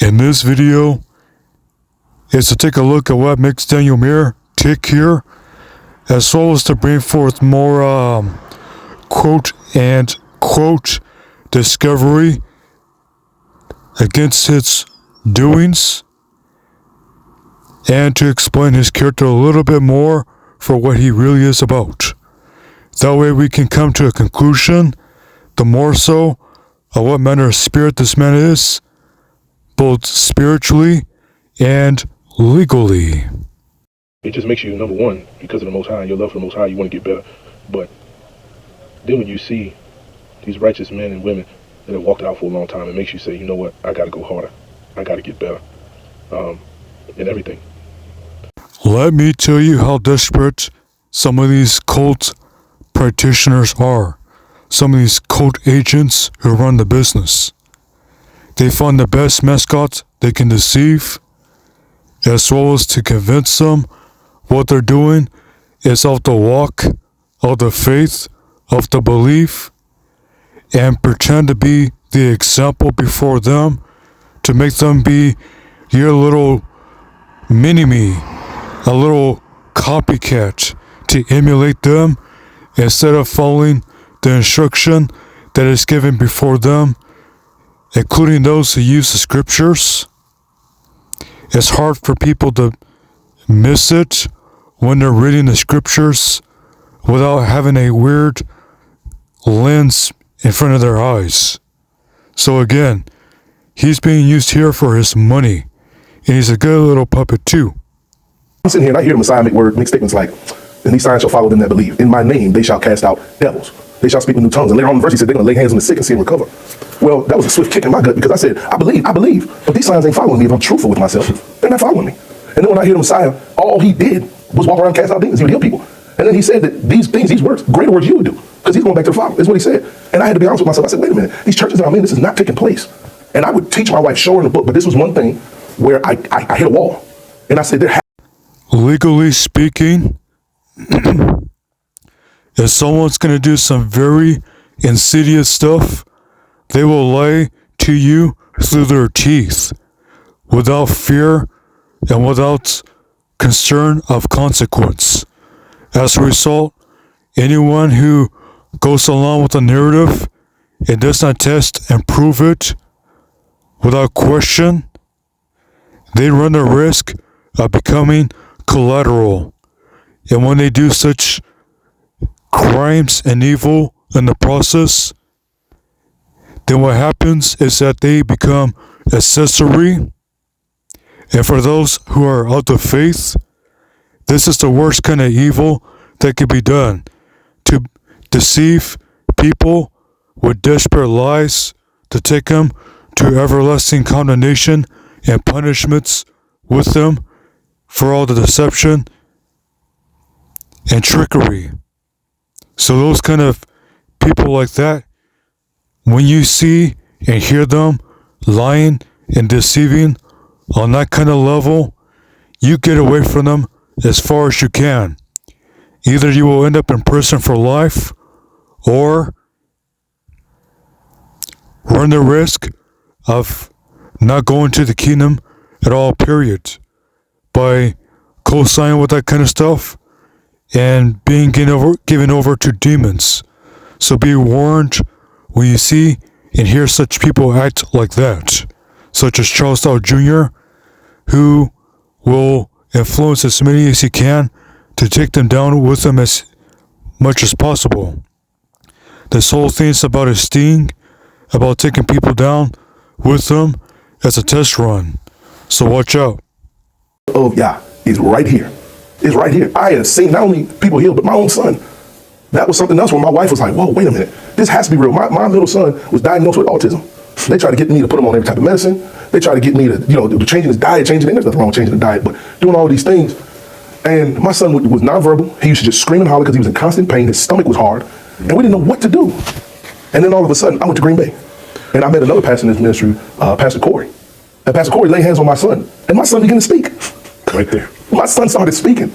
In this video is to take a look at what makes Daniel Muir tick here, as well as to bring forth more quote and quote discovery against his doings, and to explain his character a little bit more for what he really is about. That way we can come to a conclusion, the more so, of what manner of spirit this man is, both spiritually and legally. It just makes you, number one, because of the Most High, your love for the Most High, you want to get better. But then when you see these righteous men and women that have walked out for a long time, it makes you say, you know what, I got to go harder. I got to get better in everything. Let me tell you how desperate some of these cult practitioners are. Some of these cult agents who run the business. They find the best mascot they can deceive, as well as to convince them what they're doing is of the walk, of the faith, of the belief, and pretend to be the example before them to make them be your little mini-me, a little copycat, to emulate them instead of following the instruction that is given before them, including those who use the scriptures. It's hard for people to miss it when they're reading the scriptures without having a weird lens in front of their eyes. So again, he's being used here for his money, and he's a good little puppet too. I'm sitting here and I hear the Messiah make statements like, and these signs shall follow them that believe. In my name they shall cast out devils. They shall speak with new tongues. And later on in the verse he said they're going to lay hands on the sick and see them recover. Well, that was a swift kick in my gut, because I said, I believe, but these signs ain't following me if I'm truthful with myself. They're not following me. And then when I hear the Messiah, all he did was walk around and cast out demons. He would heal people. And then he said that these things, these words, greater words you would do, because he's going back to the Father. That's what he said. And I had to be honest with myself. I said, wait a minute, these churches that I'm in, this is not taking place. And I would teach my wife, show her in the book, but this was one thing where I hit a wall. And I said, legally speaking, if someone's going to do some very insidious stuff, they will lie to you through their teeth without fear and without concern of consequence. As a result, anyone who goes along with the narrative and does not test and prove it without question, they run the risk of becoming collateral. And when they do such crimes and evil in the process, then what happens is that they become accessory. And for those who are of the faith, this is the worst kind of evil that can be done, to deceive people with desperate lies to take them to everlasting condemnation and punishments with them for all the deception and trickery. So those kind of people like that, when you see and hear them lying and deceiving on that kind of level, you get away from them as far as you can. Either you will end up in prison for life, or run the risk of not going to the kingdom at all, period, by co-signing with that kind of stuff and being given over to demons. So be warned when you see and hear such people act like that, such as Charles Dow Jr., who will influence as many as he can to take them down with him as much as possible. This whole thing is about a sting, about taking people down with them as a test run. So watch out. Oh yeah, it's right here. It's right here. I have seen not only people healed, but my own son. That was something else where my wife was like, whoa, wait a minute. This has to be real. My middle son was diagnosed with autism. They tried to get me to put him on every type of medicine. They tried to get me to, changing his diet, there's nothing wrong with changing the diet, but doing all of these things. And my son was nonverbal. He used to just scream and holler because he was in constant pain. His stomach was hard. And we didn't know what to do. And then all of a sudden, I went to Green Bay. And I met another pastor in this ministry, Pastor Corey. And Pastor Corey laid hands on my son. And my son began to speak. Right there. My son started speaking.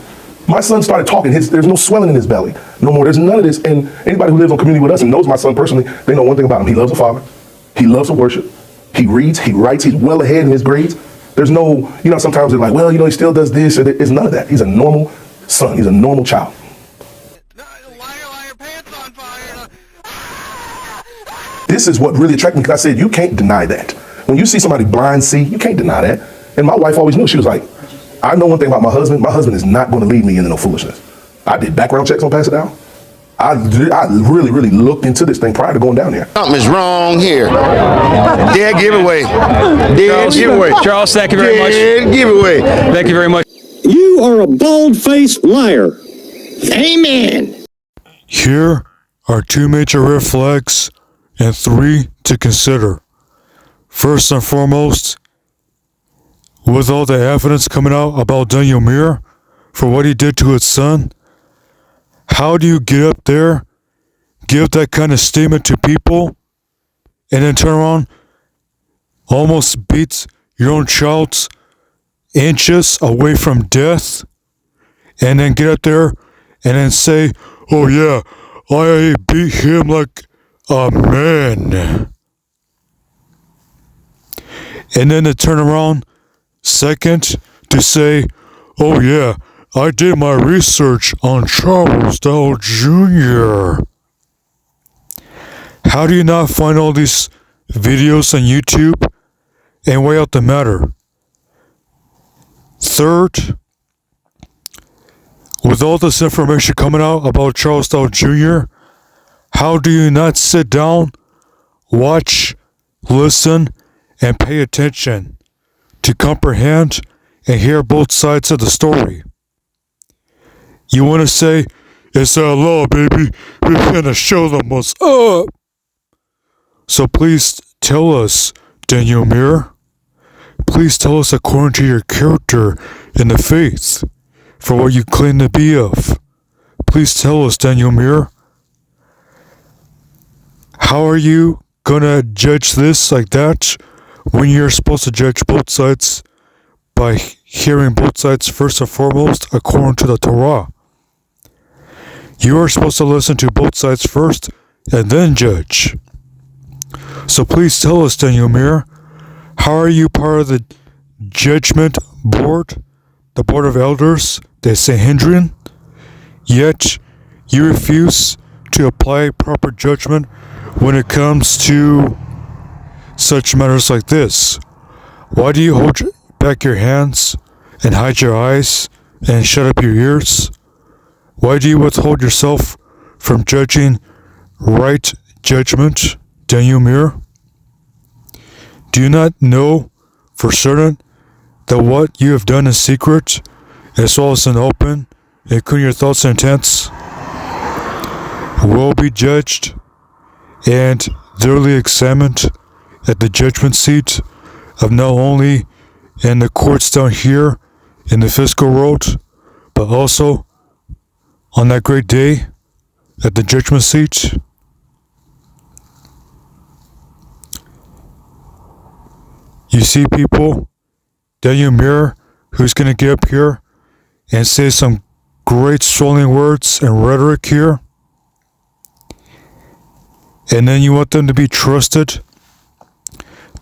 My son started talking. There's no swelling in his belly. No more. There's none of this. And anybody who lives on community with us and knows my son personally, they know one thing about him. He loves the Father. He loves to worship. He reads, he writes, he's well ahead in his grades. There's no, sometimes they're like, well, he still does this. It's none of that. He's a normal son. He's a normal child. This is what really attracted me, because I said, you can't deny that. When you see somebody blind see, you can't deny that. And my wife always knew. She was like, I know one thing about my husband. My husband is not going to lead me into no foolishness. I did background checks on Pastor Dow. I really, really looked into this thing prior to going down there. Something's wrong here. Dead giveaway. Dead giveaway. Charles, thank you very much. Dead giveaway. Thank you very much. You are a bald-faced liar. Amen. Here are 2 major red flags and 3 to consider. First and foremost, with all the evidence coming out about Daniel Muir for what he did to his son, how do you get up there, give that kind of statement to people, and then turn around, almost beat your own child inches away from death, and then get up there and then say, oh yeah, I beat him like a man. And then to turn around, second, to say, oh yeah, I did my research on Charles Dow Jr. How do you not find all these videos on YouTube and weigh out the matter? Third, with all this information coming out about Charles Dow Jr., how do you not sit down, watch, listen, and pay attention to comprehend and hear both sides of the story? You want to say, it's that law, baby. We're going to show them what's up. So please tell us, Daniel Muir. Please tell us according to your character in the faith for what you claim to be of. Please tell us, Daniel Muir. How are you going to judge this like that when you're supposed to judge both sides by hearing both sides first and foremost according to the Torah? You are supposed to listen to both sides first and then judge. So please tell us, Daniel Muir, how are you part of the judgment board, the board of elders, the Sanhedrin, yet you refuse to apply proper judgment when it comes to such matters like this? Why do you hold back your hands and hide your eyes and shut up your ears? Why do you withhold yourself from judging right judgment, Daniel Muir? Do you not know for certain that what you have done in secret, as well as in open, including your thoughts and intents, will be judged and thoroughly examined at the judgment seat of not only in the courts down here in the physical world, but also on that great day at the judgment seat? You see, people, Daniel Muir, who's going to get up here and say some great swelling words and rhetoric here, and then you want them to be trusted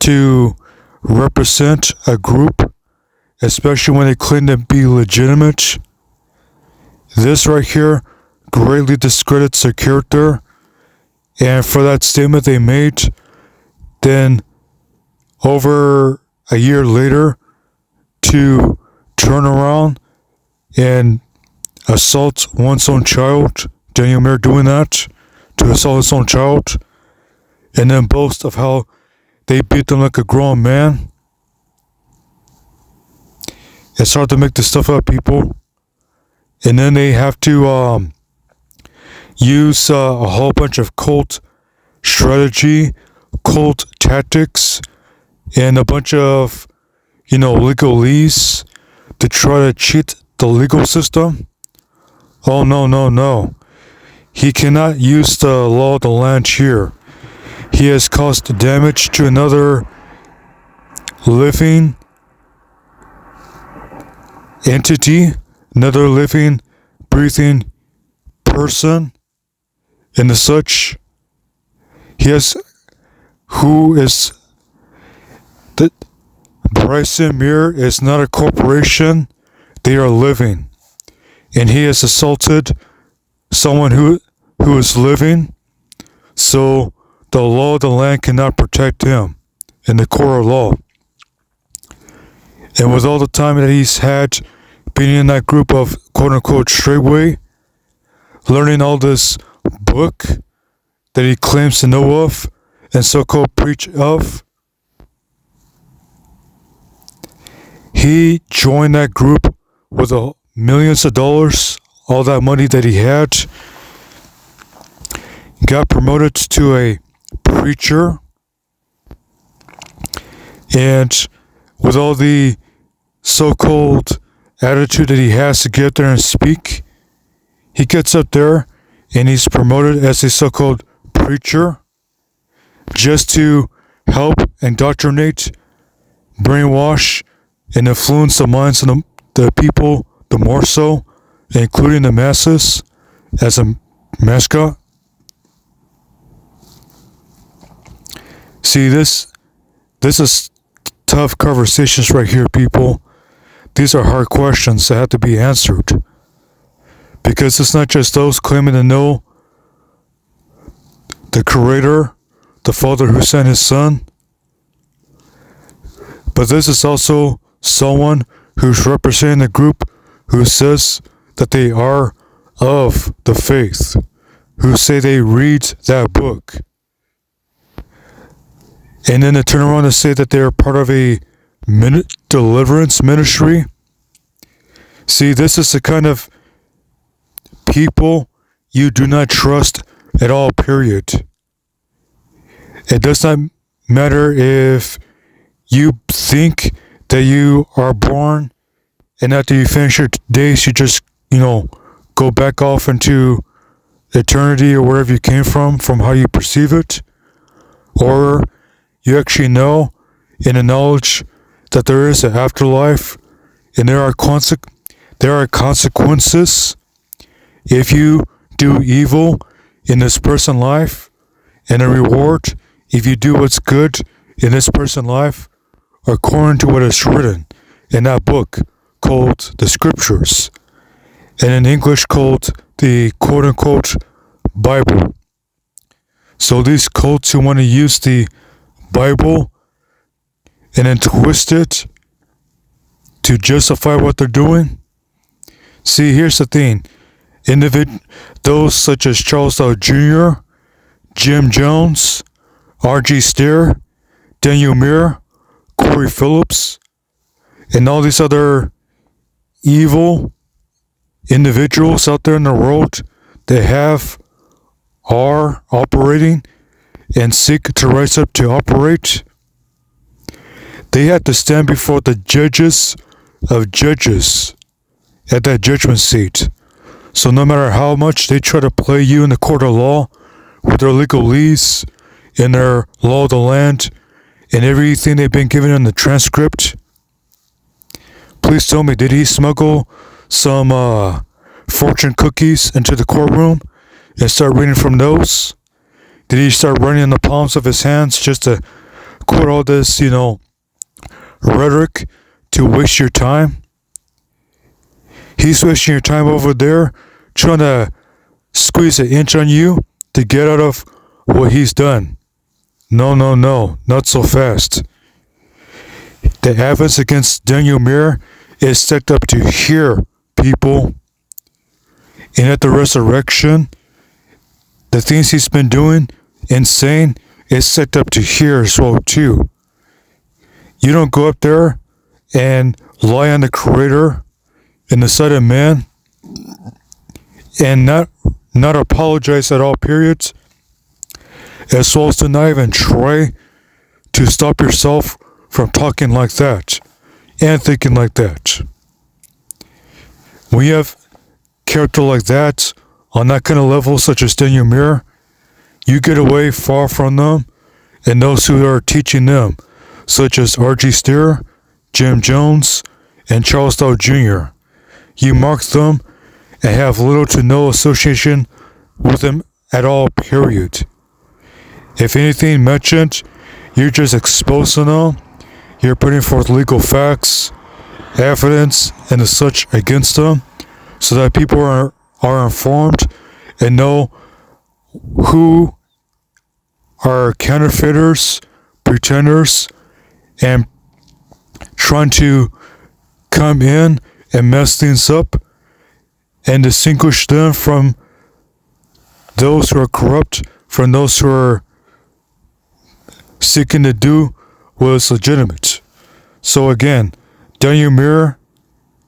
to represent a group, especially when they claim to be legitimate. This right here greatly discredits their character, and for that statement they made, then over a year later to turn around and assault one's own child, Daniel Muir doing that, to assault his own child, and then boast of how they beat them like a grown man. It's hard to make this stuff up, people. And then they have to use a whole bunch of cult strategy, cult tactics, and a bunch of, legalese to try to cheat the legal system. Oh, no. He cannot use the law of the land here. He has caused damage to another living entity, another living, breathing person, and as such, who is The Bryson Muir is not a corporation. They are living. And he has assaulted someone who is living. So the law of the land cannot protect him in the court of law. And with all the time that he's had being in that group of quote-unquote straightway, learning all this book that he claims to know of and so-called preach of, he joined that group with millions of dollars, all that money that he had, got promoted to a preacher, and with all the so-called attitude that he has to get up there and speak, he gets up there and he's promoted as a so-called preacher just to help indoctrinate, brainwash, and influence the minds of the people, the more so, including the masses, as a mascot. See, this is tough conversations right here, people. These are hard questions that have to be answered. Because it's not just those claiming to know the Creator, the Father who sent His Son, but this is also someone who's representing a group who says that they are of the faith, who say they read that book. And then they turn around and say that they are part of a deliverance ministry. See, this is the kind of people you do not trust at all, period. It does not matter if you think that you are born and after you finish your days, you just, go back off into eternity or wherever you came from how you perceive it. Or you actually know in the knowledge that there is an afterlife and there are consequences if you do evil in this person's life, and a reward if you do what's good in this person's life, according to what is written in that book called the Scriptures, and in English called the quote-unquote Bible. So these cults who want to use the Bible and then twist it to justify what they're doing. See, here's the thing. Those such as Charles Dow Jr., Jim Jones, R.G. Steer, Daniel Muir, Corey Phillips, and all these other evil individuals out there in the world that are operating and seek to rise up to operate, they have to stand before the judges of judges at that judgment seat. So no matter how much they try to play you in the court of law with their legalese and their law of the land and everything they've been given in the transcript, please tell me, did he smuggle some fortune cookies into the courtroom and start reading from those? Did he start running in the palms of his hands just to quote all this, rhetoric to waste your time? He's wasting your time over there trying to squeeze an inch on you to get out of what he's done. No, not so fast. The evidence against Daniel Muir is stacked up to here, people. And at the resurrection, the things he's been doing and saying is stacked up to here as well too. You don't go up there and lie on the Creator in the sight of man and not apologize at all periods, as well as to not even try to stop yourself from talking like that and thinking like that. When you have character like that on that kind of level, such as Daniel Muir, you get away far from them and those who are teaching them, such as R.G. Steer, Jim Jones, and Charles Dow Jr. You mark them and have little to no association with them at all, period. If anything mentioned, you're just exposing them You're putting forth legal facts, evidence, and as such against them, so that people are informed and know who are counterfeiters, pretenders, and trying to come in and mess things up and distinguish them from those who are corrupt, from those who are seeking to do what is legitimate. So again, Daniel Muir,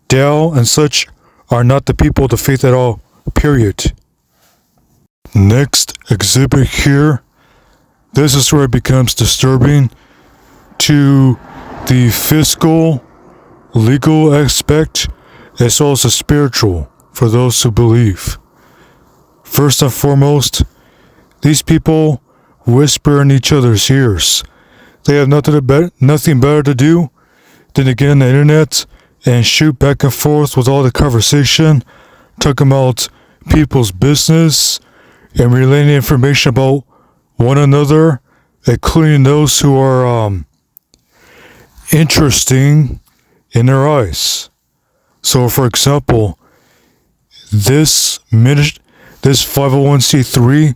Dale, and such are not the people of the faith at all, period. Next exhibit here. This is where it becomes disturbing to the fiscal, legal aspect, as well as the spiritual, for those who believe. First and foremost, these people whisper in each other's ears. They have nothing better to do than to get on the internet and shoot back and forth with all the conversation, talking about people's business and relaying information about one another, including those who are interesting in their eyes. So, for example, this 501c3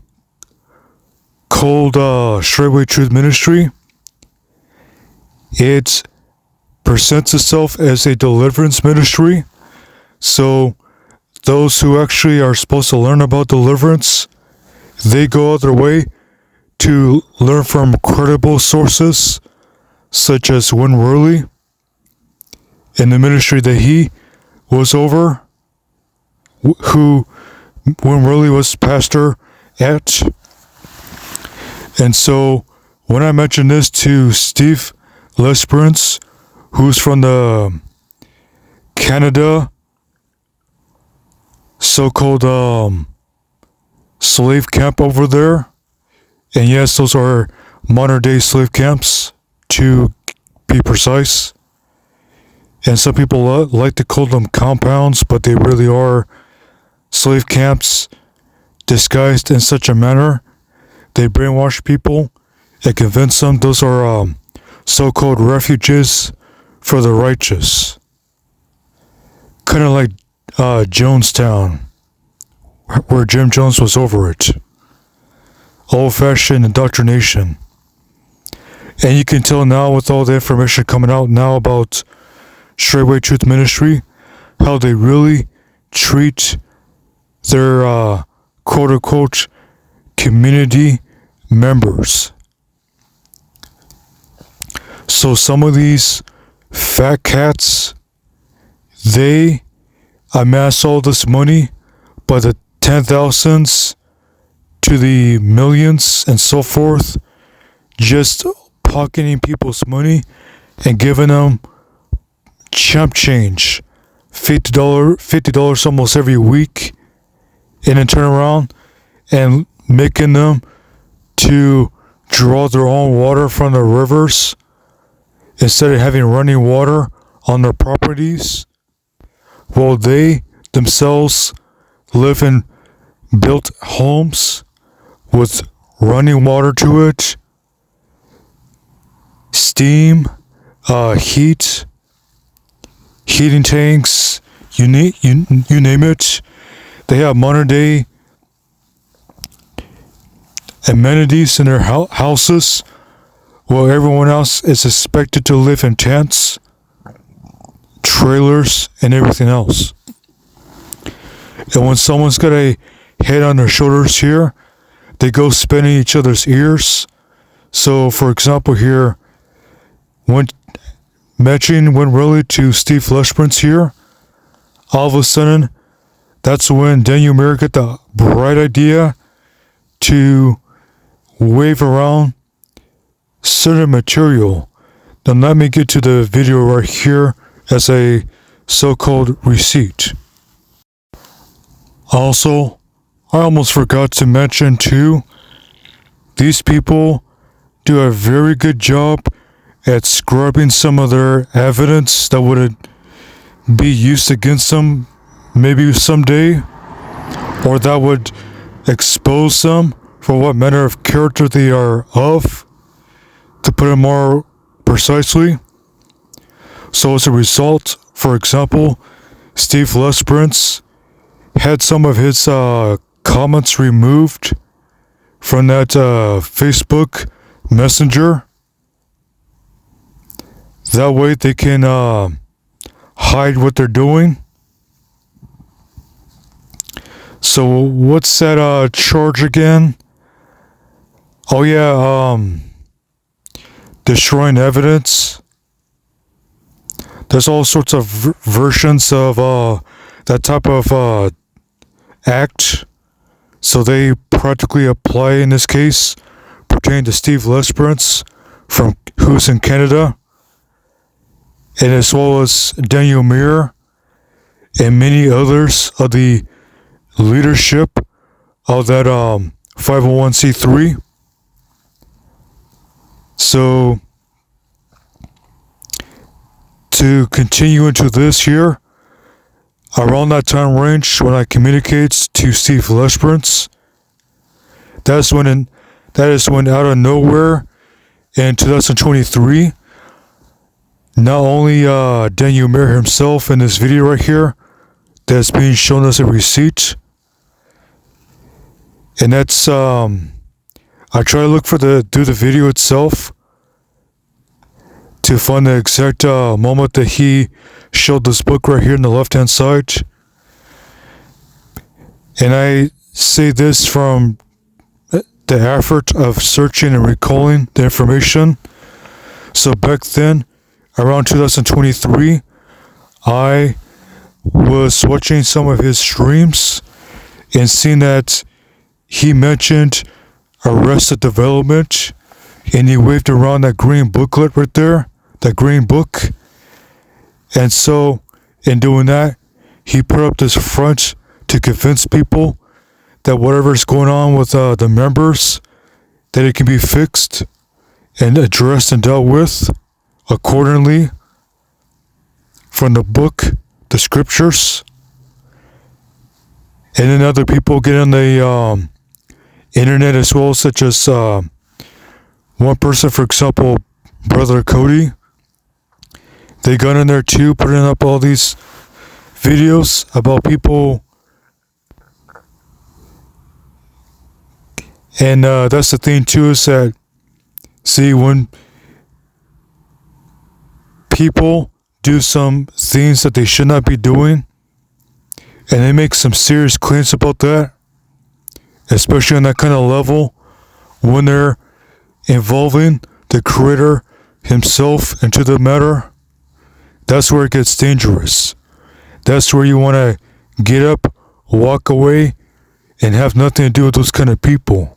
called Straightway Truth Ministry, it presents itself as a deliverance ministry. So those who actually are supposed to learn about deliverance, they go out their way to learn from credible sources such as Win Worley in the ministry that he was over, who Win Worley was pastor at. And so when I mentioned this to Steve Lesperance, who's from the Canada so-called slave camp over there, and yes, those are modern day slave camps to be precise, and some people like to call them compounds, but they really are slave camps disguised in such a manner. They brainwash people and convince them those are so-called refuges for the righteous. Kind of like Jonestown, where Jim Jones was over it. Old-fashioned indoctrination. And you can tell now with all the information coming out now about Straightway Truth Ministry, how they really treat their quote-unquote community members. So some of these fat cats, they amass all this money by the 10,000s to the millions and so forth, just pocketing people's money and giving them chump change, $50 almost every week, and then turn around and making them to draw their own water from the rivers instead of having running water on their properties, while they themselves live in built homes with running water to it, steam, heating tanks, you name it. They have modern day amenities in their houses, while everyone else is expected to live in tents, trailers, and everything else. And when someone's got a head on their shoulders here, they go spinning each other's ears. So, for example, here, when matching went really to Steve Lesperance here, all of a sudden, that's when Daniel Muir got the bright idea to wave around certain material. Now let me get to the video right here as a so-called receipt. Also, I almost forgot to mention too, these people do a very good job at scrubbing some of their evidence that would be used against them maybe someday, or that would expose them for what manner of character they are of, to put it more precisely. So as a result, for example, Steve Lesperance had some of his comments removed from that Facebook Messenger. That way they can hide what they're doing. So what's that charge again? Oh yeah, destroying evidence. There's all sorts of versions of that type of act. So they practically apply in this case pertaining to Steve Lesperance from who's in Canada, and as well as Daniel Muir and many others of the leadership of that 501c3. So to continue into this here, around that time range when I communicate to Steve Lesperance, that is when out of nowhere in 2023, not only Daniel Muir himself in this video right here that's being shown as a receipt, and that's I try to look through the video itself to find the exact moment that he showed this book right here on the left hand side. And I say this from the effort of searching and recalling the information. So back then, around 2023, I was watching some of his streams and seeing that he mentioned Arrested Development, and he waved around that green booklet right there, that green book. And so in doing that, he put up this front to convince people that whatever's going on with the members, that it can be fixed and addressed and dealt with accordingly from the book, the scriptures. And then other people get on the internet as well, such as one person, for example, Brother Cody. They got in there too, putting up all these videos about people. And that's the thing too, is that, see, when people do some things that they should not be doing, and they make some serious claims about that, especially on that kind of level, when they're involving the Creator himself into the matter, that's where it gets dangerous. That's where you want to get up, walk away, and have nothing to do with those kind of people.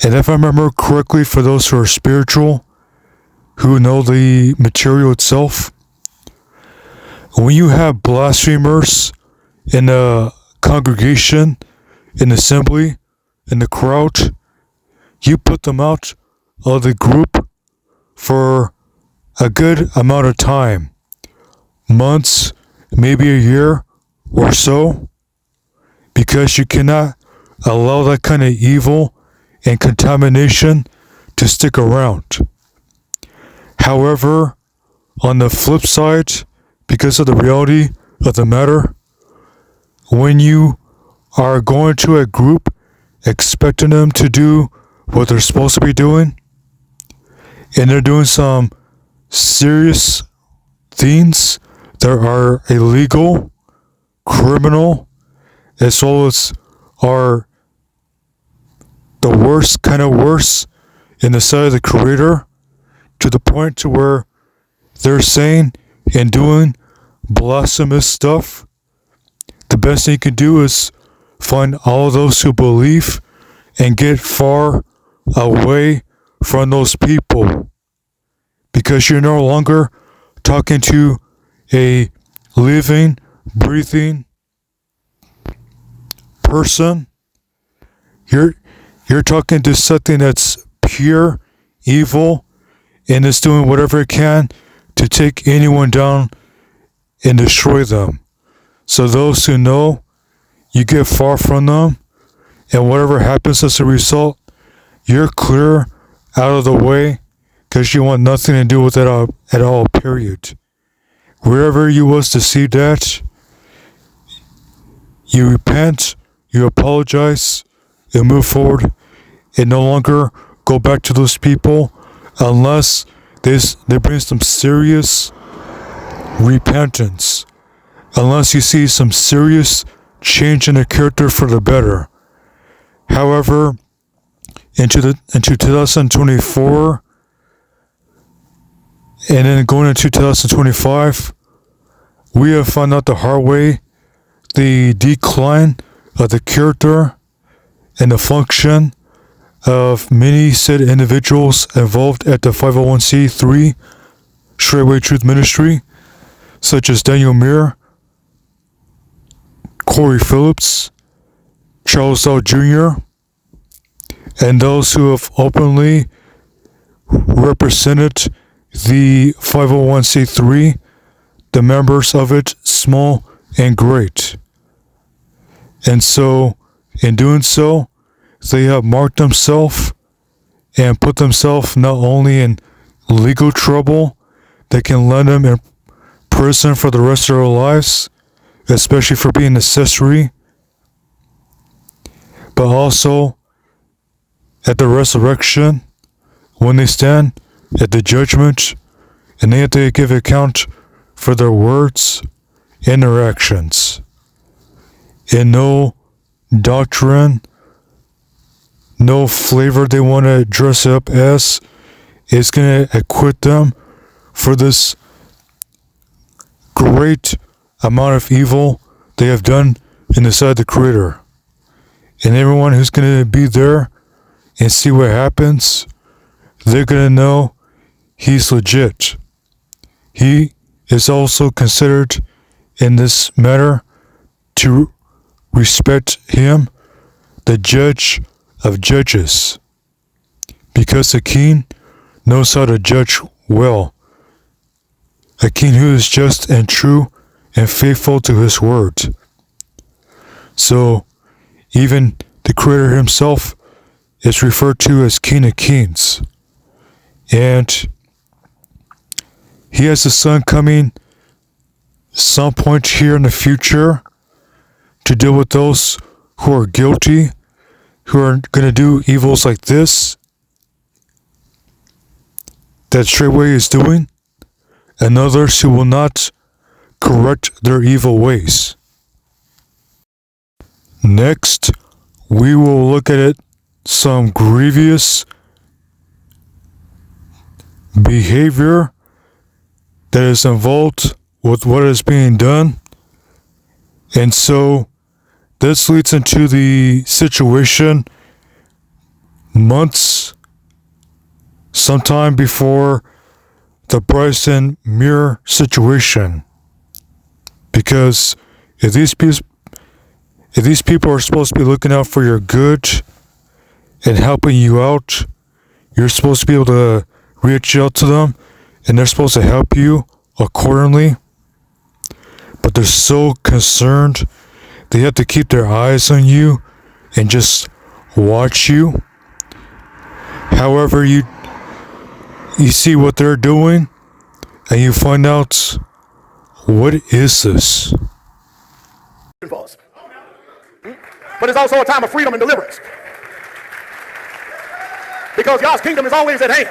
And if I remember correctly, for those who are spiritual, who know the material itself, when you have blasphemers in the congregation, in the assembly, in the crowd, you put them out of the group for a good amount of time, months, maybe a year or so, because you cannot allow that kind of evil and contamination to stick around. However, on the flip side, because of the reality of the matter, when you are going to a group expecting them to do what they're supposed to be doing, and they're doing some serious things that are illegal, criminal, as well as are the worst kind of worse in the sight of the Creator, to the point to where they're saying and doing blasphemous stuff, the best thing you can do is find all of those who believe and get far away from those people, because you're no longer talking to a living, breathing person. You're talking to something that's pure evil and is doing whatever it can to take anyone down and destroy them. So those who know, you get far from them, and whatever happens as a result, you're clear out of the way because you want nothing to do with it at all, period. Wherever you was deceived at, you repent, you apologize, and move forward, and no longer go back to those people unless they bring some serious repentance, unless you see some serious change in their character for the better. However, into 2024, and then going into 2025, we have found out the hard way the decline of the character and the function of many said individuals involved at the 501c3 Straightway Truth Ministry, such as Daniel Muir, Corey Phillips, Charles L. Jr., and those who have openly represented the 501c3, the members of it, small and great. And so, in doing so, they have marked themselves and put themselves not only in legal trouble that can land them in prison for the rest of their lives, especially for being accessory, but also at the resurrection, when they stand at the judgment, and they have to give account for their words and their actions. And no doctrine, no flavor they want to dress up as is going to acquit them for this great amount of evil they have done in the sight of the Creator. And everyone who's going to be there and see what happens, they're going to know he's legit. He is also considered in this matter to respect him, the judge of judges, because a king knows how to judge well. A king who is just and true and faithful to his word. So, even the Creator himself is referred to as King of Kings. And he has a son coming some point here in the future to deal with those who are guilty, who are going to do evils like this that Straightway is doing, and others who will not correct their evil ways. Next, we will look at it some grievous behavior that is involved with what is being done. And so this leads into the situation months, sometime before the Bryson Muir situation. Because if these people are supposed to be looking out for your good and helping you out, you're supposed to be able to reach out to them, and they're supposed to help you accordingly. But they're so concerned, they have to keep their eyes on you and just watch you. However, you see what they're doing, and you find out, what is this? But it's also a time of freedom and deliverance, because God's kingdom is always at hand.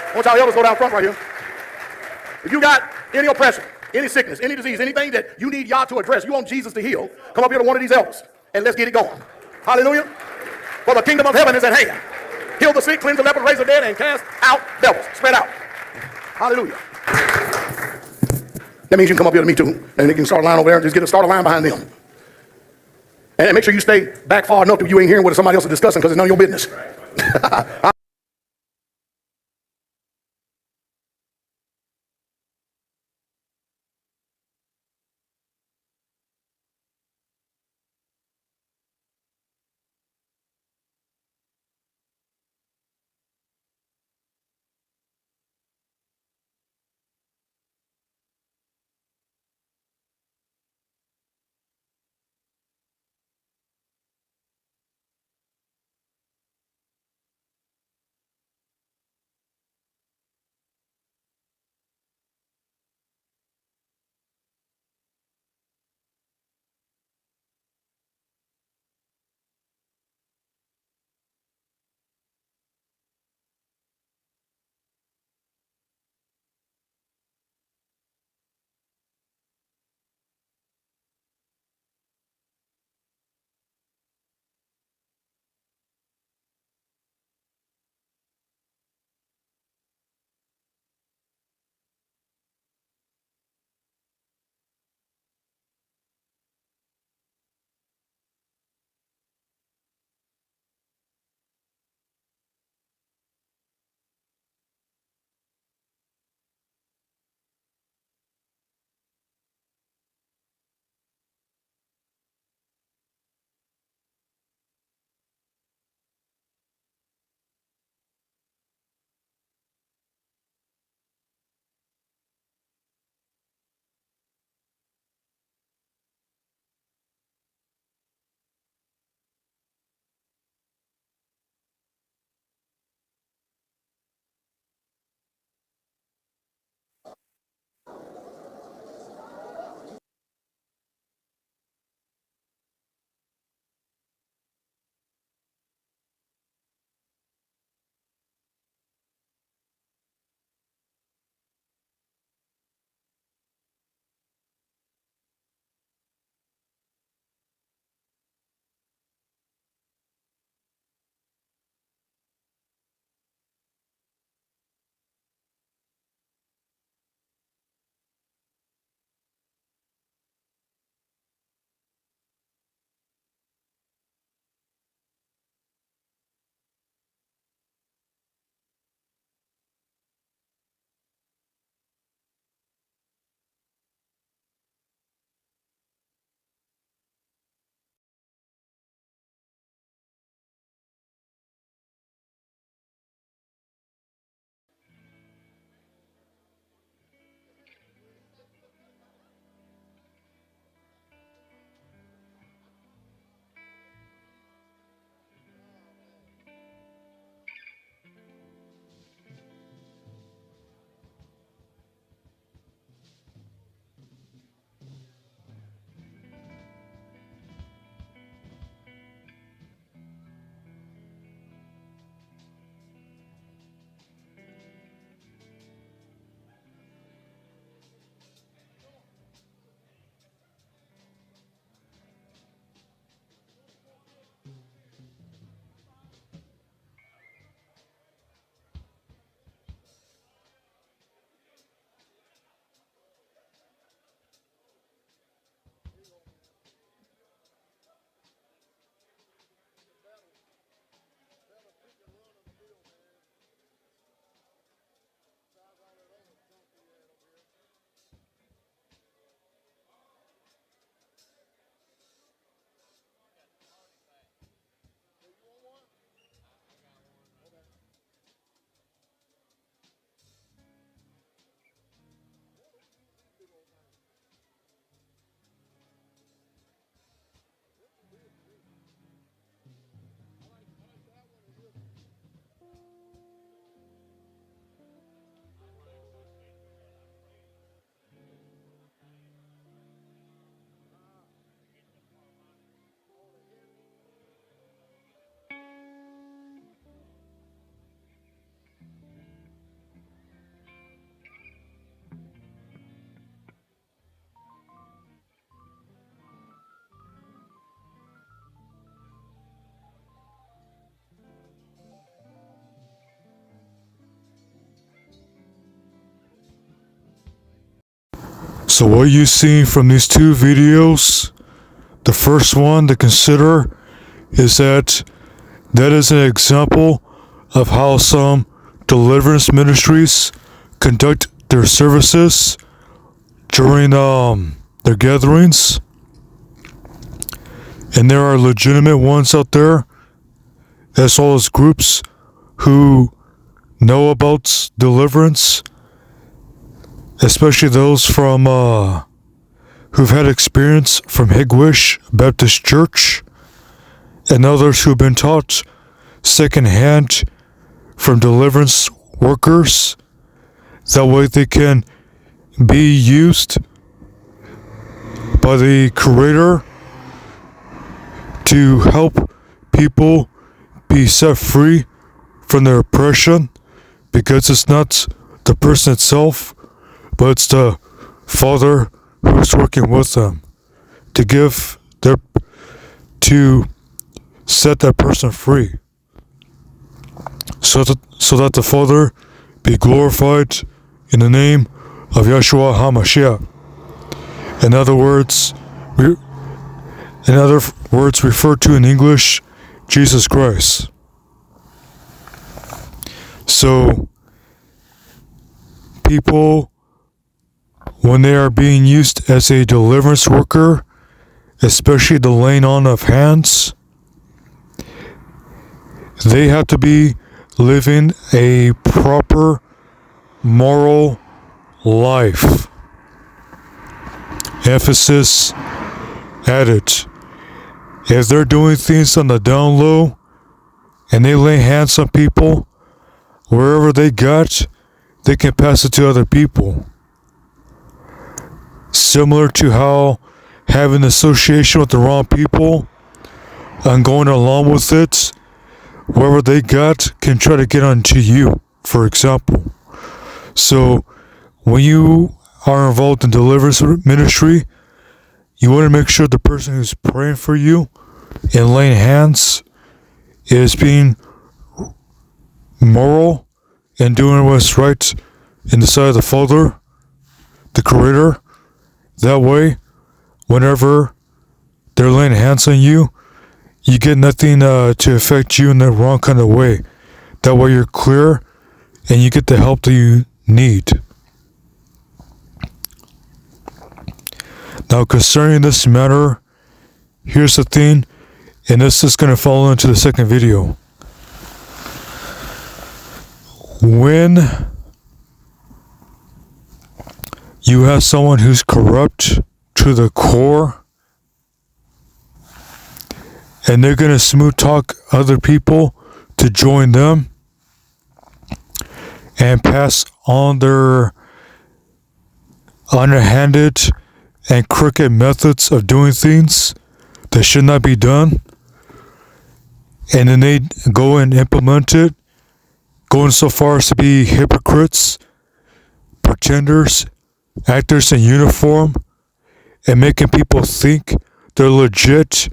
I want y'all elders go down front right here. If you got any oppression, any sickness, any disease, anything that you need Yah to address, you want Jesus to heal, come up here to one of these elders and let's get it going. Hallelujah. For the kingdom of heaven is at hand. Heal the sick, cleanse the leper, raise the dead, and cast out devils. Spread out. Hallelujah. That means you can come up here to me too, and you can start a line over there and just start a line behind them. And make sure you stay back far enough that you ain't hearing what somebody else is discussing, because it's none of your business. So what you see from these two videos, the first one to consider is that is an example of how some deliverance ministries conduct their services during their gatherings. And there are legitimate ones out there, as well as groups who know about deliverance, especially those from who've had experience from Higwish Baptist Church, and others who've been taught secondhand from deliverance workers. That way they can be used by the Creator to help people be set free from their oppression, because it's not the person itself, but it's the Father who's working with them to set that person free, so that the Father be glorified in the name of Yeshua HaMashiach. In other words, referred to in English, Jesus Christ. So, people, when they are being used as a deliverance worker, especially the laying on of hands, they have to be living a proper moral life. Emphasis added. If they're doing things on the down low and they lay hands on people, wherever they got, they can pass it to other people. Similar to how having association with the wrong people and going along with it, wherever they got can try to get onto you, for example. So when you are involved in deliverance ministry, you want to make sure the person who's praying for you and laying hands is being moral and doing what's right in the sight of the Father, the Creator. That way, whenever they're laying hands on you, you get nothing to affect you in the wrong kind of way. That way you're clear and you get the help that you need. Now, concerning this matter, here's the thing, and this is going to fall into the second video. When you have someone who's corrupt to the core, and they're going to smooth talk other people to join them and pass on their underhanded and crooked methods of doing things that should not be done, and then they go and implement it, going so far as to be hypocrites, pretenders, actors in uniform, and making people think they're legit,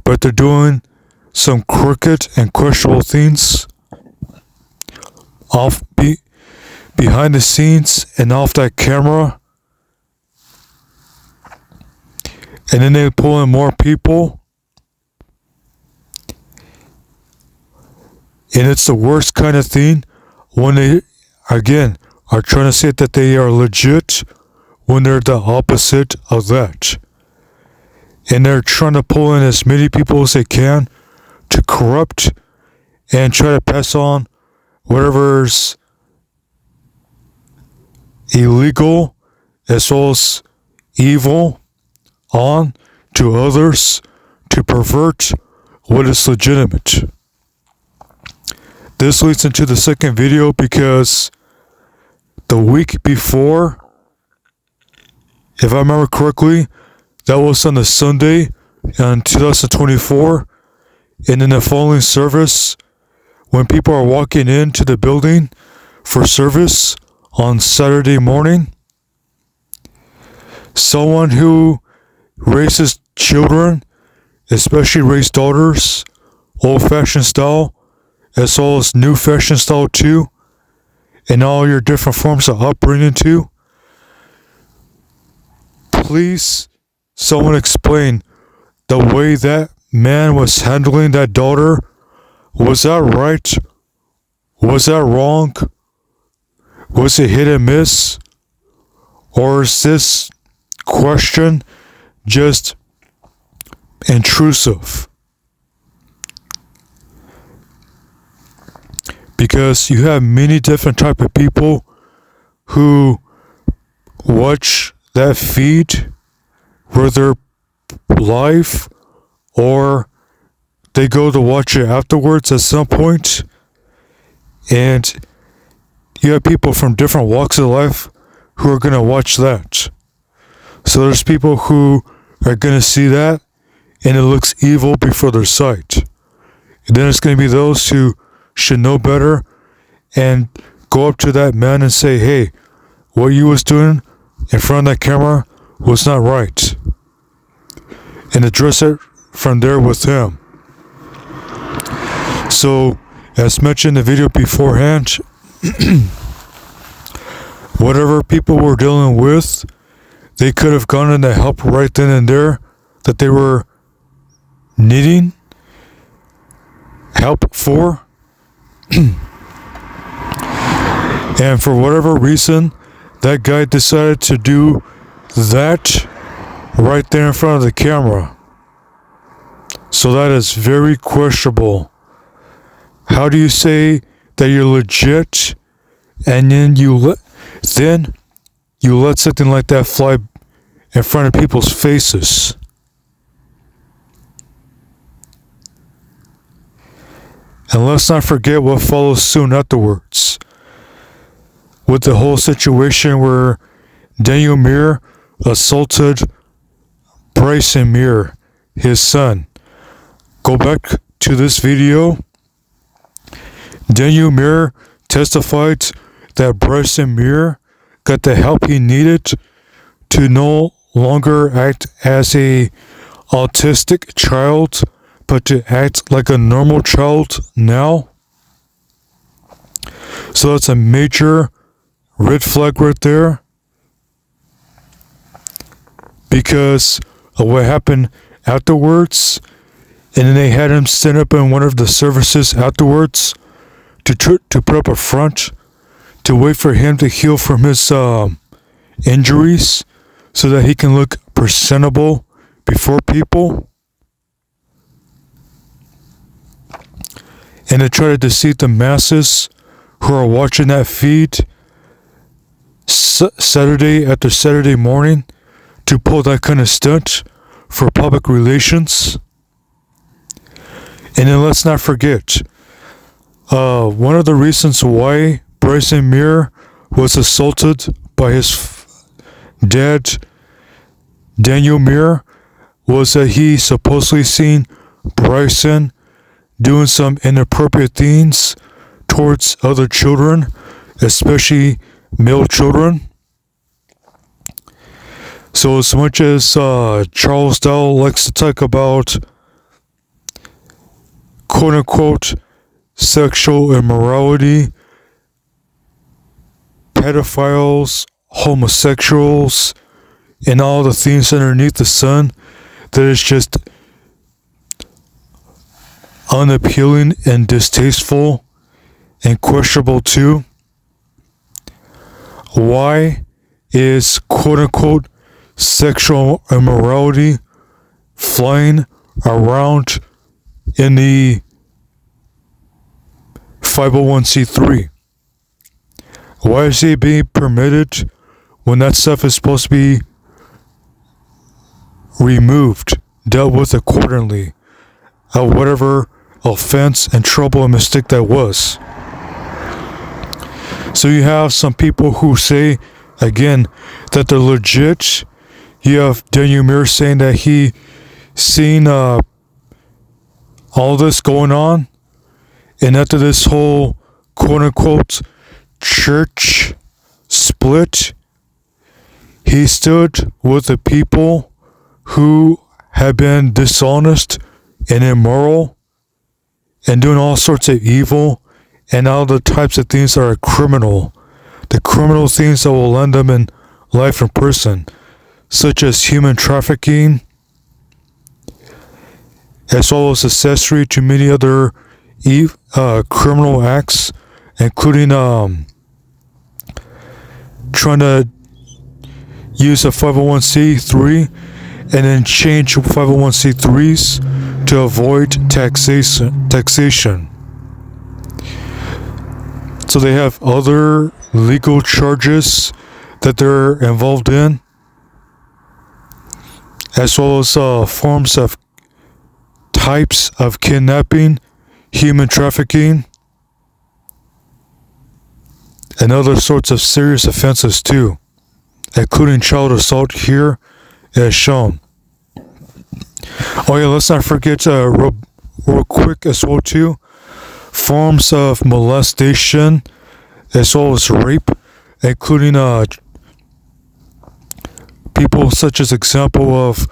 but they're doing some crooked and questionable things behind the scenes and off that camera. And then they pull in more people. And it's the worst kind of thing when they, again, are trying to say that they are legit when they're the opposite of that. And they're trying to pull in as many people as they can to corrupt and try to pass on whatever's illegal as well as evil on to others to pervert what is legitimate. This leads into the second video because the week before, if I remember correctly, that was on the Sunday in 2024, and in the following service, when people are walking into the building for service on Saturday morning, someone who raises children, especially raised daughters, old-fashioned style, as well as new-fashioned style too, and all your different forms of upbringing too, please someone explain the way that man was handling that daughter? Was that right? Was that wrong? Was it hit and miss? Or is this question just intrusive? Because you have many different type of people who watch that feed, whether live or they go to watch it afterwards at some point. And you have people from different walks of life who are going to watch that. So there's people who are going to see that and it looks evil before their sight. And then there's going to be those who should know better and go up to that man and say, hey, what you was doing in front of that camera was not right. And address it from there with him. So, as mentioned in the video beforehand, whatever people were dealing with, they could have gone in to help right then and there that they were needing help for. And for whatever reason, that guy decided to do that right there in front of the camera. So that is very questionable. How do you say that you're legit and then you let something like that fly in front of people's faces? And let's not forget what follows soon afterwards. With the whole situation where Daniel Muir assaulted Bryson Muir, his son. Go back to this video. Daniel Muir testified that Bryson Muir got the help he needed to no longer act as a autistic child, but to act like a normal child now. So that's a major red flag right there. Because of what happened afterwards. And then they had him stand up in one of the services afterwards to put up a front to wait for him to heal from his injuries so that he can look presentable before people. And to try to deceive the masses who are watching that feed Saturday after Saturday morning to pull that kind of stunt for public relations. And then let's not forget, one of the reasons why Bryson Muir was assaulted by his dad, Daniel Muir, was that he supposedly seen Bryson doing some inappropriate things towards other children, especially male children. So as much as Charles Dowell likes to talk about quote-unquote sexual immorality, pedophiles, homosexuals, and all the things underneath the sun that is just unappealing and distasteful and questionable too. Why is quote-unquote sexual immorality flying around in the 501c3? Why is it being permitted when that stuff is supposed to be removed, dealt with accordingly, of whatever offense and trouble and mistake that was? So you have some people who say, again, that they're legit. You have Daniel Muir saying that he seen all this going on, and after this whole quote-unquote church split, he stood with the people who have been dishonest and immoral and doing all sorts of evil and all the types of things that are criminal. The criminal things that will land them in life in prison. such as human trafficking, as well as accessory to many other criminal acts, including trying to use a 501c3 and then change 501c3s to avoid taxation. So they have other legal charges that they're involved in, as well as forms of types of kidnapping, human trafficking, and other sorts of serious offenses too, including child assault here as shown. Oh yeah, let's not forget real quick as well too, forms of molestation as well as rape, including people such as example of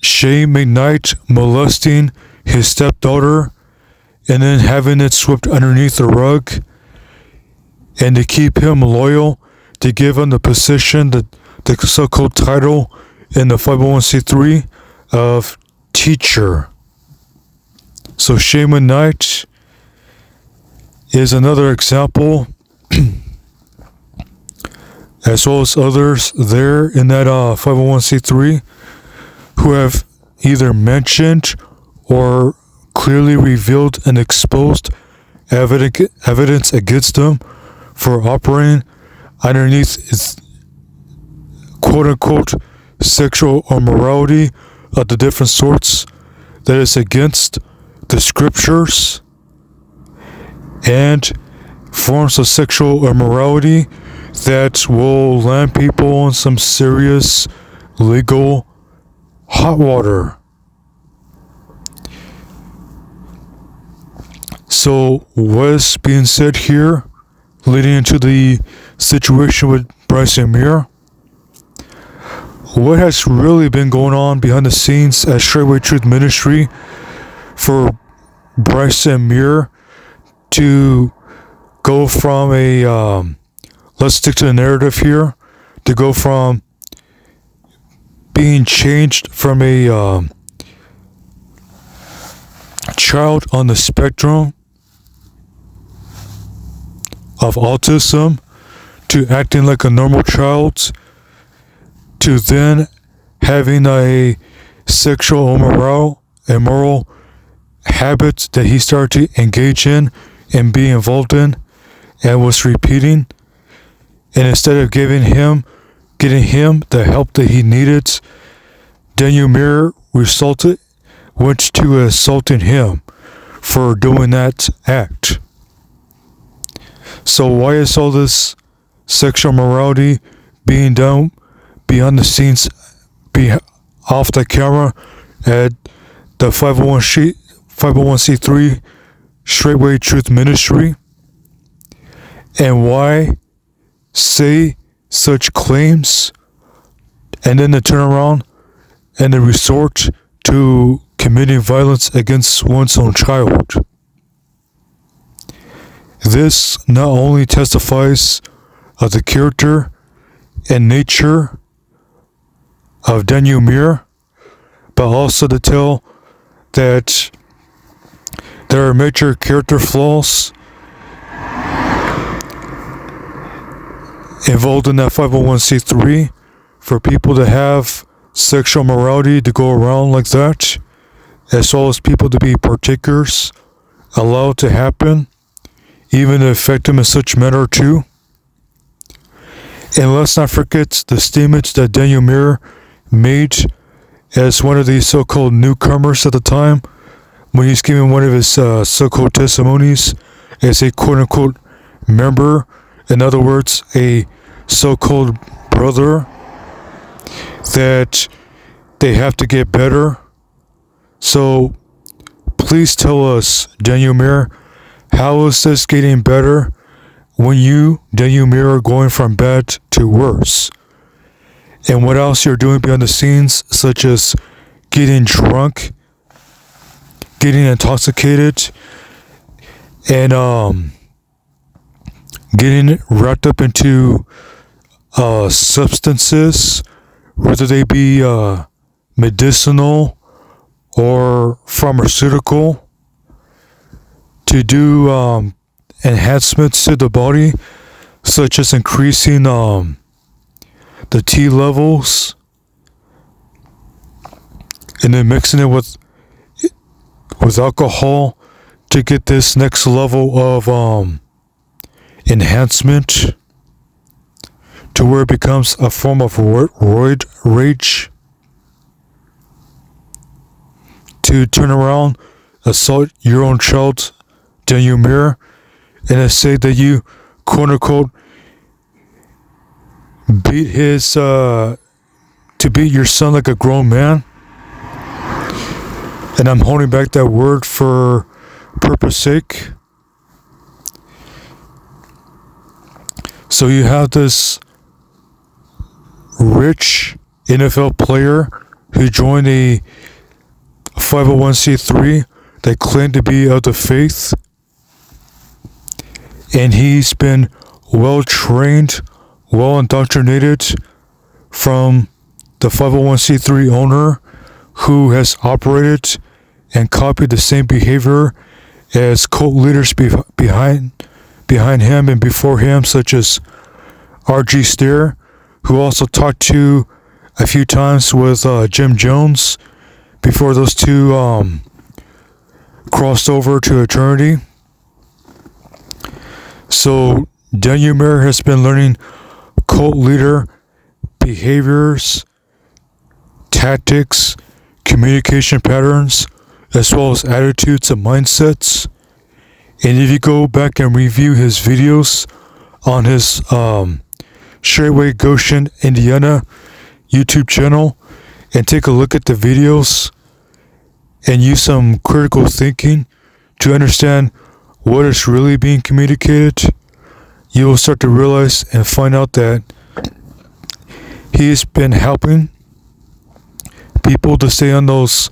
Shay McKnight molesting his stepdaughter and then having it swept underneath the rug, and to keep him loyal, to give him the position, the so-called title in the 501c3 of teacher. So Shay McKnight is another example, as well as others there in that 501c3 who have either mentioned or clearly revealed and exposed evidence against them for operating underneath its quote-unquote sexual immorality of the different sorts that is against the scriptures, and forms of sexual immorality that will land people in some serious legal hot water. So what's being said here leading into the situation with Bryce and Muir? What has really been going on behind the scenes at Straitway Truth Ministry for Bryce and Muir to go from a let's stick to the narrative here, to go from being changed from a child on the spectrum of autism to acting like a normal child, to then having a sexual immoral habits that he started to engage in and be involved in and was repeating. And instead of getting him the help that he needed, Daniel Muir went to assaulting him for doing that act. So why is all this sexual morality being done behind the scenes, off the camera at the 501c3 Straitway Truth Ministry? And why say such claims and then to turn around and to resort to committing violence against one's own child? This not only testifies of the character and nature of Daniel Muir, but also to tell that there are major character flaws involved in that 501c3 for people to have sexual morality to go around like that, as well as people to be partakers, allowed to happen, even to affect them in such manner too. And let's not forget the statements that Daniel Muir made as one of these so-called newcomers at the time, when he's giving one of his so-called testimonies as a quote-unquote member, in other words, a so-called brother, that they have to get better. So please tell us, Daniel Muir, how is this getting better when you, Daniel Muir, are going from bad to worse? And what else you're doing behind the scenes, such as getting drunk, getting intoxicated, and getting wrapped up into substances whether they be medicinal or pharmaceutical, to do enhancements to the body, such as increasing the T levels, and then mixing it with alcohol to get this next level of enhancement, to where it becomes a form of roid rage, to turn around, assault your own child, Daniel Muir, and I say that you, quote unquote, beat to beat your son like a grown man. And I'm holding back that word for purpose sake. So you have this rich NFL player who joined a 501c3 that claimed to be of the faith, and he's been well trained, well indoctrinated from the 501c3 owner, who has operated and copied the same behavior as cult leaders behind him and before him, such as R.G. Steer, who also talked to a few times with Jim Jones before those two crossed over to eternity. So Daniel Muir has been learning cult leader behaviors, tactics, communication patterns, as well as attitudes and mindsets. And if you go back and review his videos on his Straitway Goshen, Indiana YouTube channel, and take a look at the videos and use some critical thinking to understand what is really being communicated, you will start to realize and find out that he's been helping people to stay on those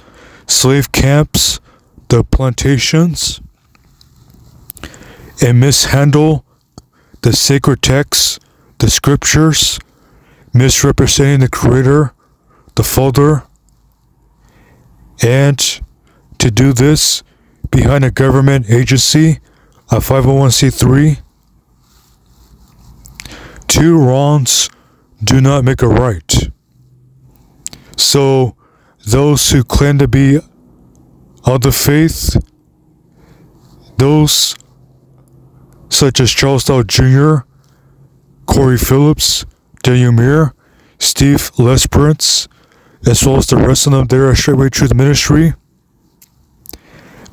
slave camps, the plantations, and mishandle the sacred texts, the scriptures, misrepresenting the Creator, the Father, and to do this behind a government agency, a 501c3. Two wrongs do not make a right. So those who claim to be of the faith, those such as Charles Dow Jr., Corey Phillips, Daniel Muir, Steve Lesperance, as well as the rest of them there at Straitway Truth Ministry,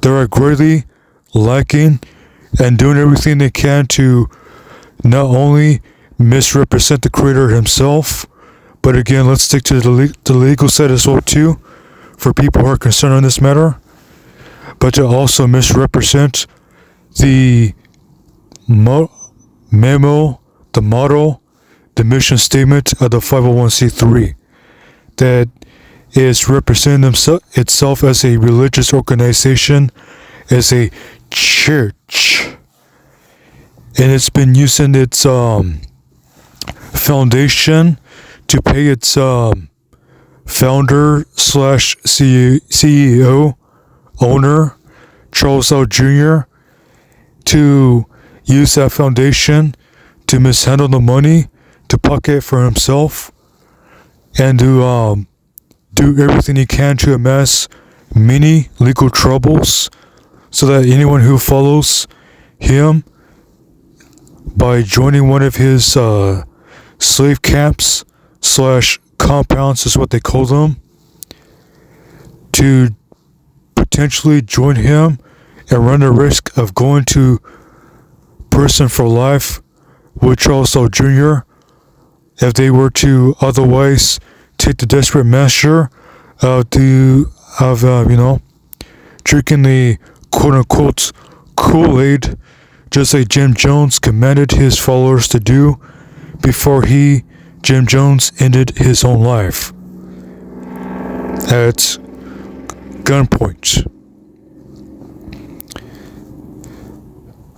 they are greatly lacking and doing everything they can to not only misrepresent the Creator himself, but again, let's stick to the legal side as well too, for people who are concerned on this matter, but to also misrepresent the memo, the motto, the mission statement of the 501c3 that is representing itself as a religious organization, as a church, and it's been using its foundation to pay its founder / CEO owner, Charles Dow Jr., to use that foundation to mishandle the money, to pocket for himself, and to do everything he can to amass many legal troubles, so that anyone who follows him by joining one of his slave camps / compounds is what they call them, to potentially join him and run the risk of going to prison for life with Charles Dow Jr. if they were to otherwise take the desperate measure of drinking the quote-unquote Kool-Aid, just like Jim Jones commanded his followers to do before Jim Jones, ended his own life at gunpoint.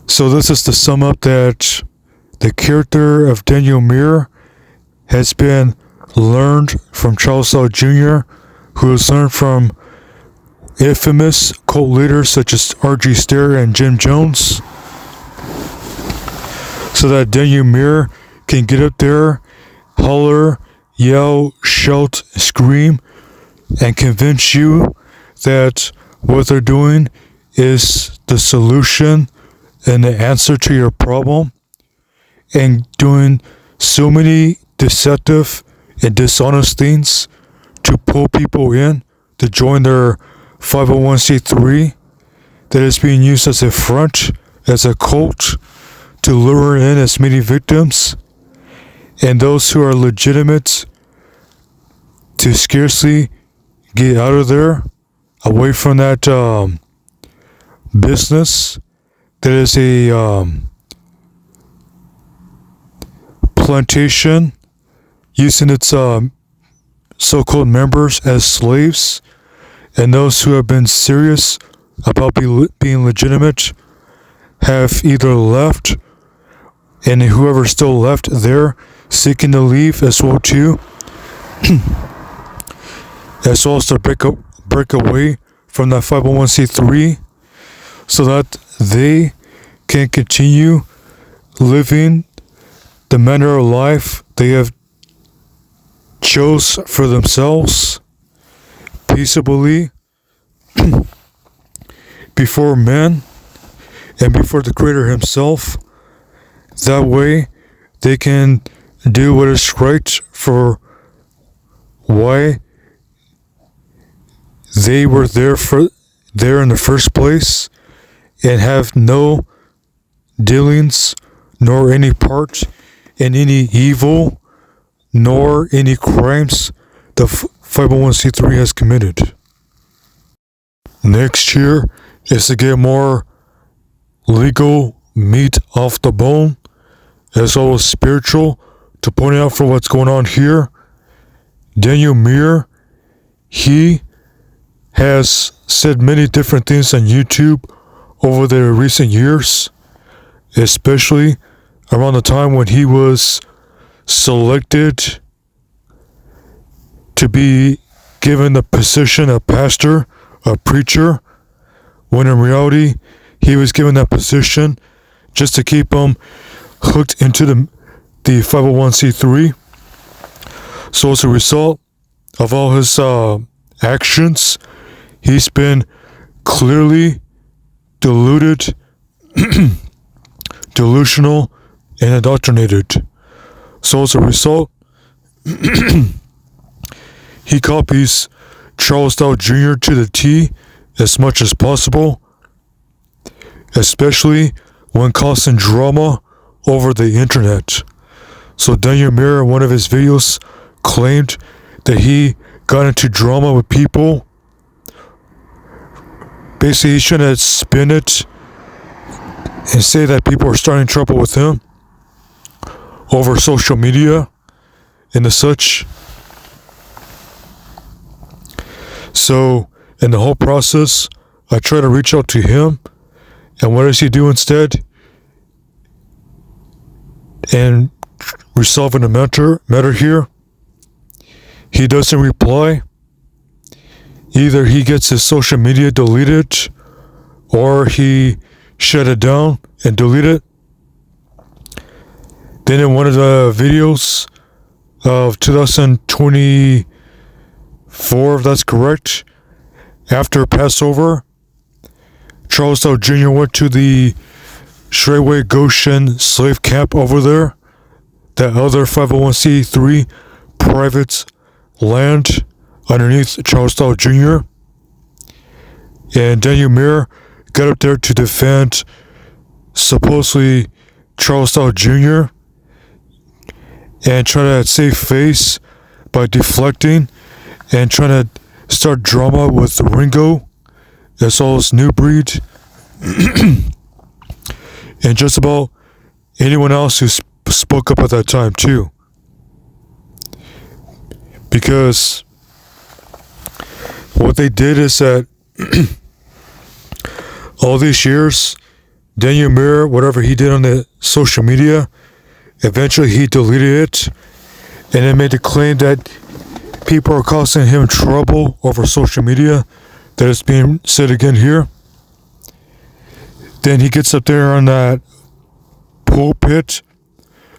So this is to sum up that the character of Daniel Muir has been learned from Charles Dow Jr., who has learned from infamous cult leaders such as R.G. Stair and Jim Jones, so that Daniel Muir can get up there, holler, yell, shout, scream, and convince you that what they're doing is the solution and the answer to your problem, and doing so many deceptive and dishonest things to pull people in to join their 501c3 that is being used as a front, as a cult, to lure in as many victims, and those who are legitimate to scarcely get out of there, away from that business that is a plantation using its so-called members as slaves, and those who have been serious about being legitimate have either left, and whoever's still left there seeking to leave as well too, as well as to break away from that 501c3 so that they can continue living the manner of life they have chose for themselves peaceably before men and before the Creator Himself. That way they can do what is right for why they were there in the first place, and have no dealings nor any part in any evil nor any crimes the 501c3 has committed. Next year is to get more legal meat off the bone, as well as spiritual, to point out for what's going on here. Daniel Muir, he has said many different things on YouTube over the recent years, especially around the time when he was selected to be given the position of pastor, a preacher, when in reality he was given that position just to keep him hooked into the 501c3. So as a result of all his actions, he's been clearly deluded, delusional, and indoctrinated. So as a result, he copies Charles Dow Jr. to the T as much as possible, especially when causing drama over the internet. So Daniel Muir, in one of his videos, claimed that he got into drama with people. Basically, he's trying to spin it and say that people are starting trouble with him over social media and the such. So, in the whole process, I try to reach out to him, and what does he do instead? And resolving the matter here, he doesn't reply. Either he gets his social media deleted, or he shut it down and delete it. Then in one of the videos of 2024, if that's correct, after Passover, Charles Dow Jr. went to the Straitway Goshen slave camp over there, that other 501c3 private land underneath Charles Dow Jr. And Daniel Muir got up there to defend supposedly Charles Dow Jr. and try to save face by deflecting and trying to start drama with Ringo, as well as New Breed, and just about anyone else who spoke up at that time too. Because what they did is that all these years, Daniel Muir, whatever he did on the social media, eventually he deleted it and it made the claim that people are causing him trouble over social media, that is being said again here. Then he gets up there on that pulpit,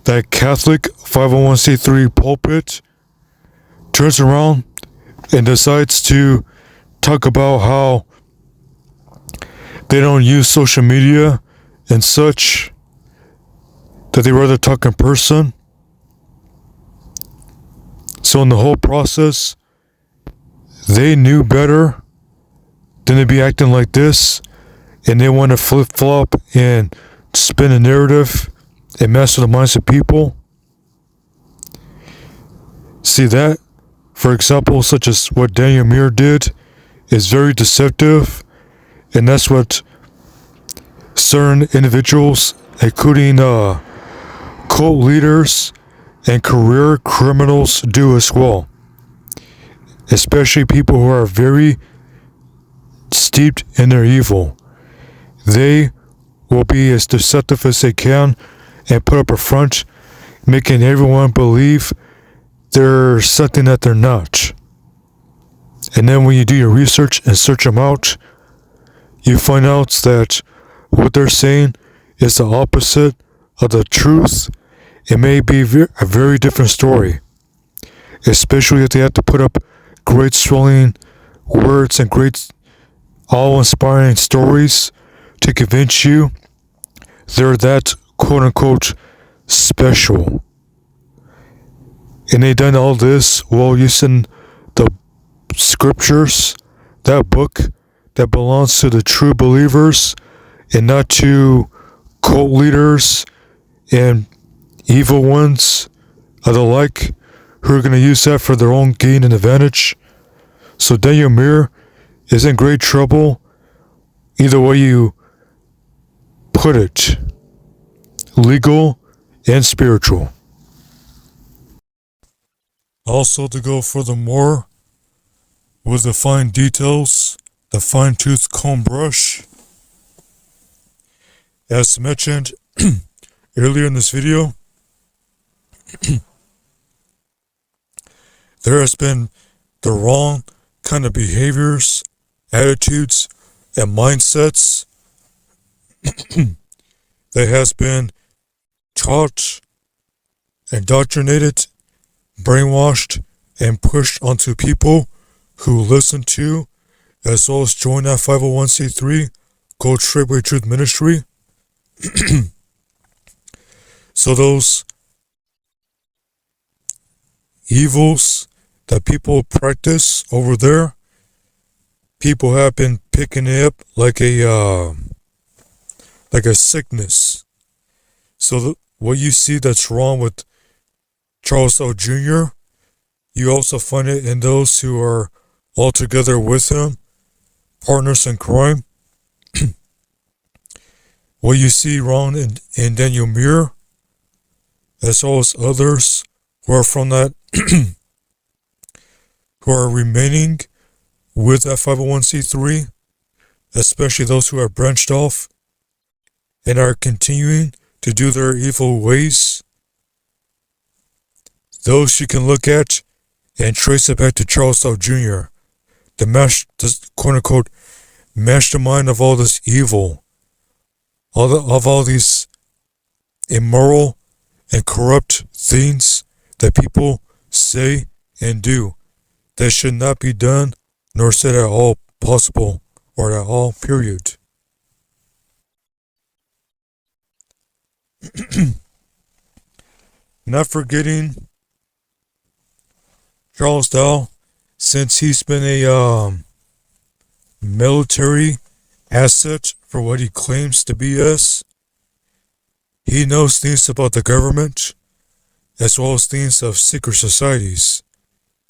that Catholic 501c3 pulpit, turns around and decides to talk about how they don't use social media and such, that they rather talk in person. So in the whole process, they knew better than to be acting like this, and they want to flip-flop and spin a narrative and mess with the minds of people. See that, for example, such as what Daniel Muir did, is very deceptive, and that's what certain individuals, including cult leaders and career criminals, do as well. Especially people who are very steeped in their evil. They will be as deceptive as they can and put up a front, making everyone believe they're something that they're not. And then when you do your research and search them out, you find out that what they're saying is the opposite of the truth. It may be a very different story, especially if they have to put up great swelling words and great awe-inspiring stories to convince you they're that quote-unquote special. And they done all this while using the scriptures, that book that belongs to the true believers and not to cult leaders and evil ones of the like, who are going to use that for their own gain and advantage. So Daniel Muir is in great trouble, either way you put it, legal and spiritual. Also, to go furthermore with the fine details, the fine-tooth comb brush, as mentioned earlier in this video, there has been the wrong kind of behaviors, attitudes, and mindsets that has been taught, indoctrinated, brainwashed, and pushed onto people who listen to, as well as join that 501c3 called StraitwayTruthMinistry. So those evils that people practice over there, people have been picking it up like a sickness. So what you see that's wrong with Charles L. Jr., you also find it in those who are all together with him, partners in crime. What you see wrong in Daniel Muir, as well as others who are from that, who are remaining with that 501c3, especially those who are branched off and are continuing to do their evil ways, those you can look at and trace it back to Charles L. Jr., the quote-unquote mastermind of all this evil, of all these immoral and corrupt things that people say and do that should not be done nor said at all possible or at all, period. Not forgetting Charles Dow, since he's been a military asset for what he claims to be as, he knows things about the government as well as things of secret societies,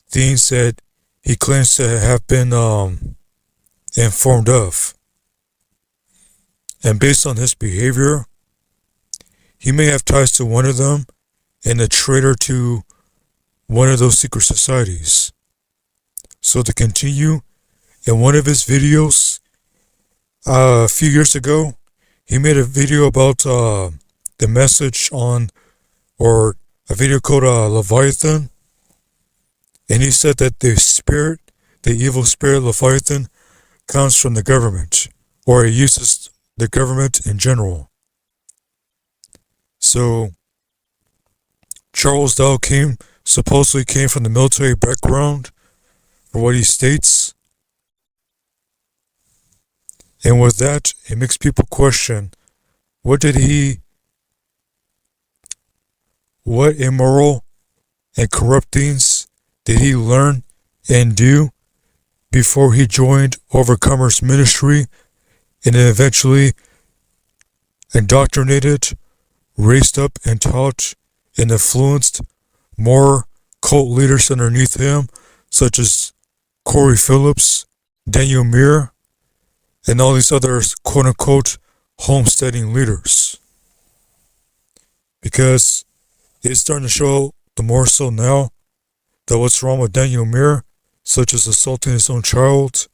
things that he claims to have been informed of. And based on his behavior, he may have ties to one of them and a traitor to one of those secret societies. So to continue, in one of his videos a few years ago, he made a video about the message on, or a video called Leviathan, And he said that the evil spirit Leviathan, comes from the government, or it uses the government in general. So Charles Dow supposedly came from the military background, for what he states. And with that, it makes people question, what immoral and corrupt things did he learn and do before he joined Overcomers Ministry, and then eventually indoctrinated, raised up, and taught and influenced more cult leaders underneath him, such as Corey Phillips, Daniel Muir, and all these other quote-unquote homesteading leaders. Because it's starting to show the more so now that what's wrong with Daniel Muir, such as assaulting his own child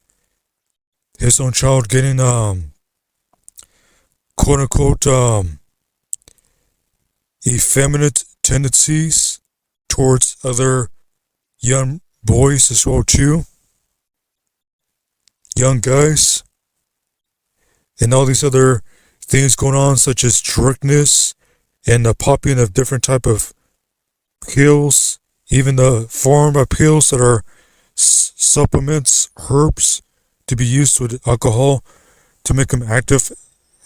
getting quote-unquote effeminate tendencies towards other young boys as well too, young guys, and all these other things going on, such as drunkenness and the popping of different type of pills, even the form of pills that are supplements, herbs, to be used with alcohol to make them active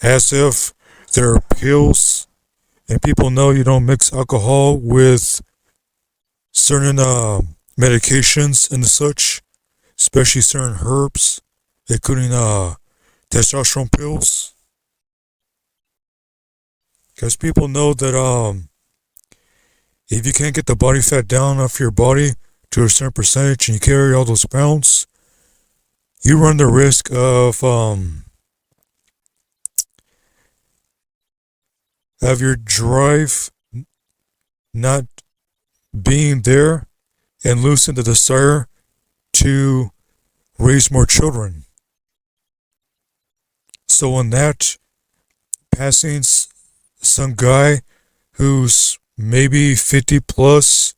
as if they're pills. And people know you don't mix alcohol with certain medications and such, especially certain herbs, including testosterone pills. Because people know that if you can't get the body fat down off your body to a certain percentage and you carry all those pounds, you run the risk of your drive not being there and losing the desire to raise more children. So in that, passing some guy who's maybe 50 plus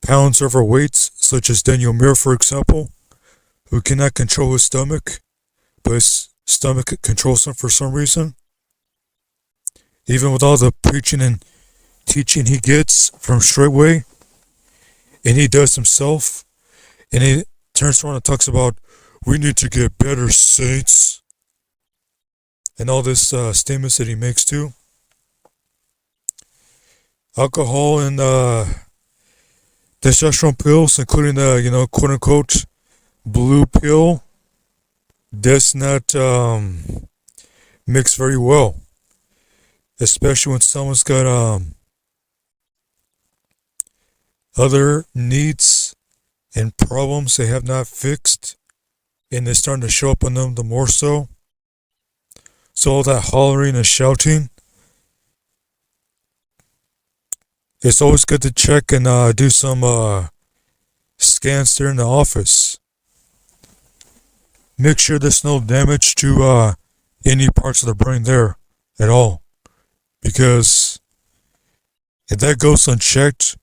pounds overweight, such as Daniel Muir, for example, who cannot control his stomach, but his stomach controls him for some reason. Even with all the preaching and teaching he gets from Straitway, and he does himself, and he turns around and talks about, we need to get better, saints, and all this statements that he makes too. Alcohol and testosterone pills, including the quote-unquote blue pill, does not mix very well, especially when someone's got other needs and problems they have not fixed, and they're starting to show up on them the more so. So all that hollering and shouting, it's always good to check and do some scans there in the office. Make sure there's no damage to any parts of the brain there at all. Because if that goes unchecked,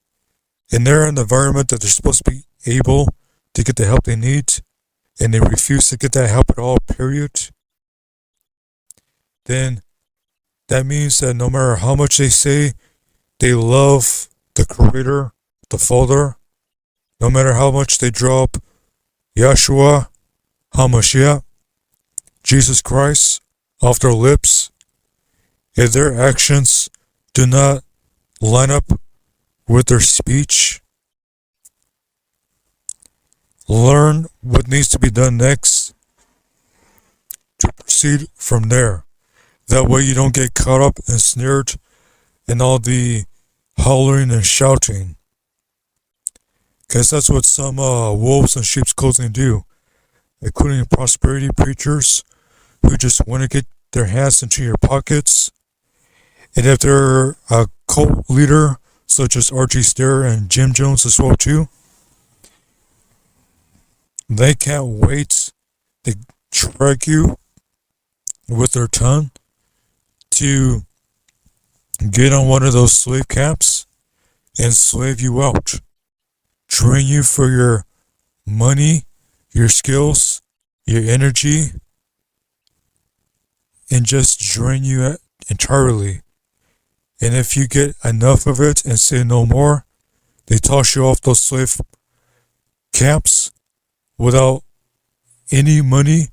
and they're in an environment that they're supposed to be able to get the help they need, and they refuse to get that help at all, period, then that means that no matter how much they say they love the Creator, the Father, no matter how much they drop Yahshua, HaMashiach, Jesus Christ, off their lips, if their actions do not line up with their speech, learn what needs to be done next to proceed from there. That way you don't get caught up and snared in all the hollering and shouting. Because that's what some wolves in sheep's clothing do, including prosperity preachers who just want to get their hands into your pockets. And if they're a cult leader, such as R.G. Stair and Jim Jones as well too, they can't wait to drag you with their tongue to get on one of those slave camps and slave you out, train you for your money, your skills, your energy, and just drain you entirely. And if you get enough of it and say no more, they toss you off those slave camps without any money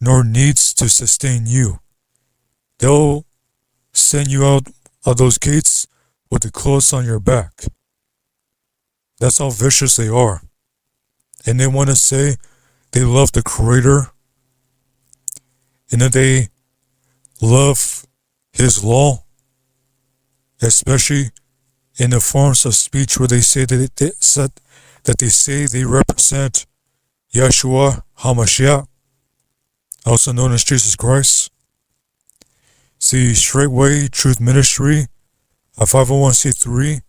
nor needs to sustain you. They'll send you out of those gates with the clothes on your back. That's how vicious they are. And they want to say they love the Creator and that they love His law, especially in the forms of speech where they say they represent Yeshua HaMashiach, also known as Jesus Christ. See, Straitway Truth Ministry, a 501c3,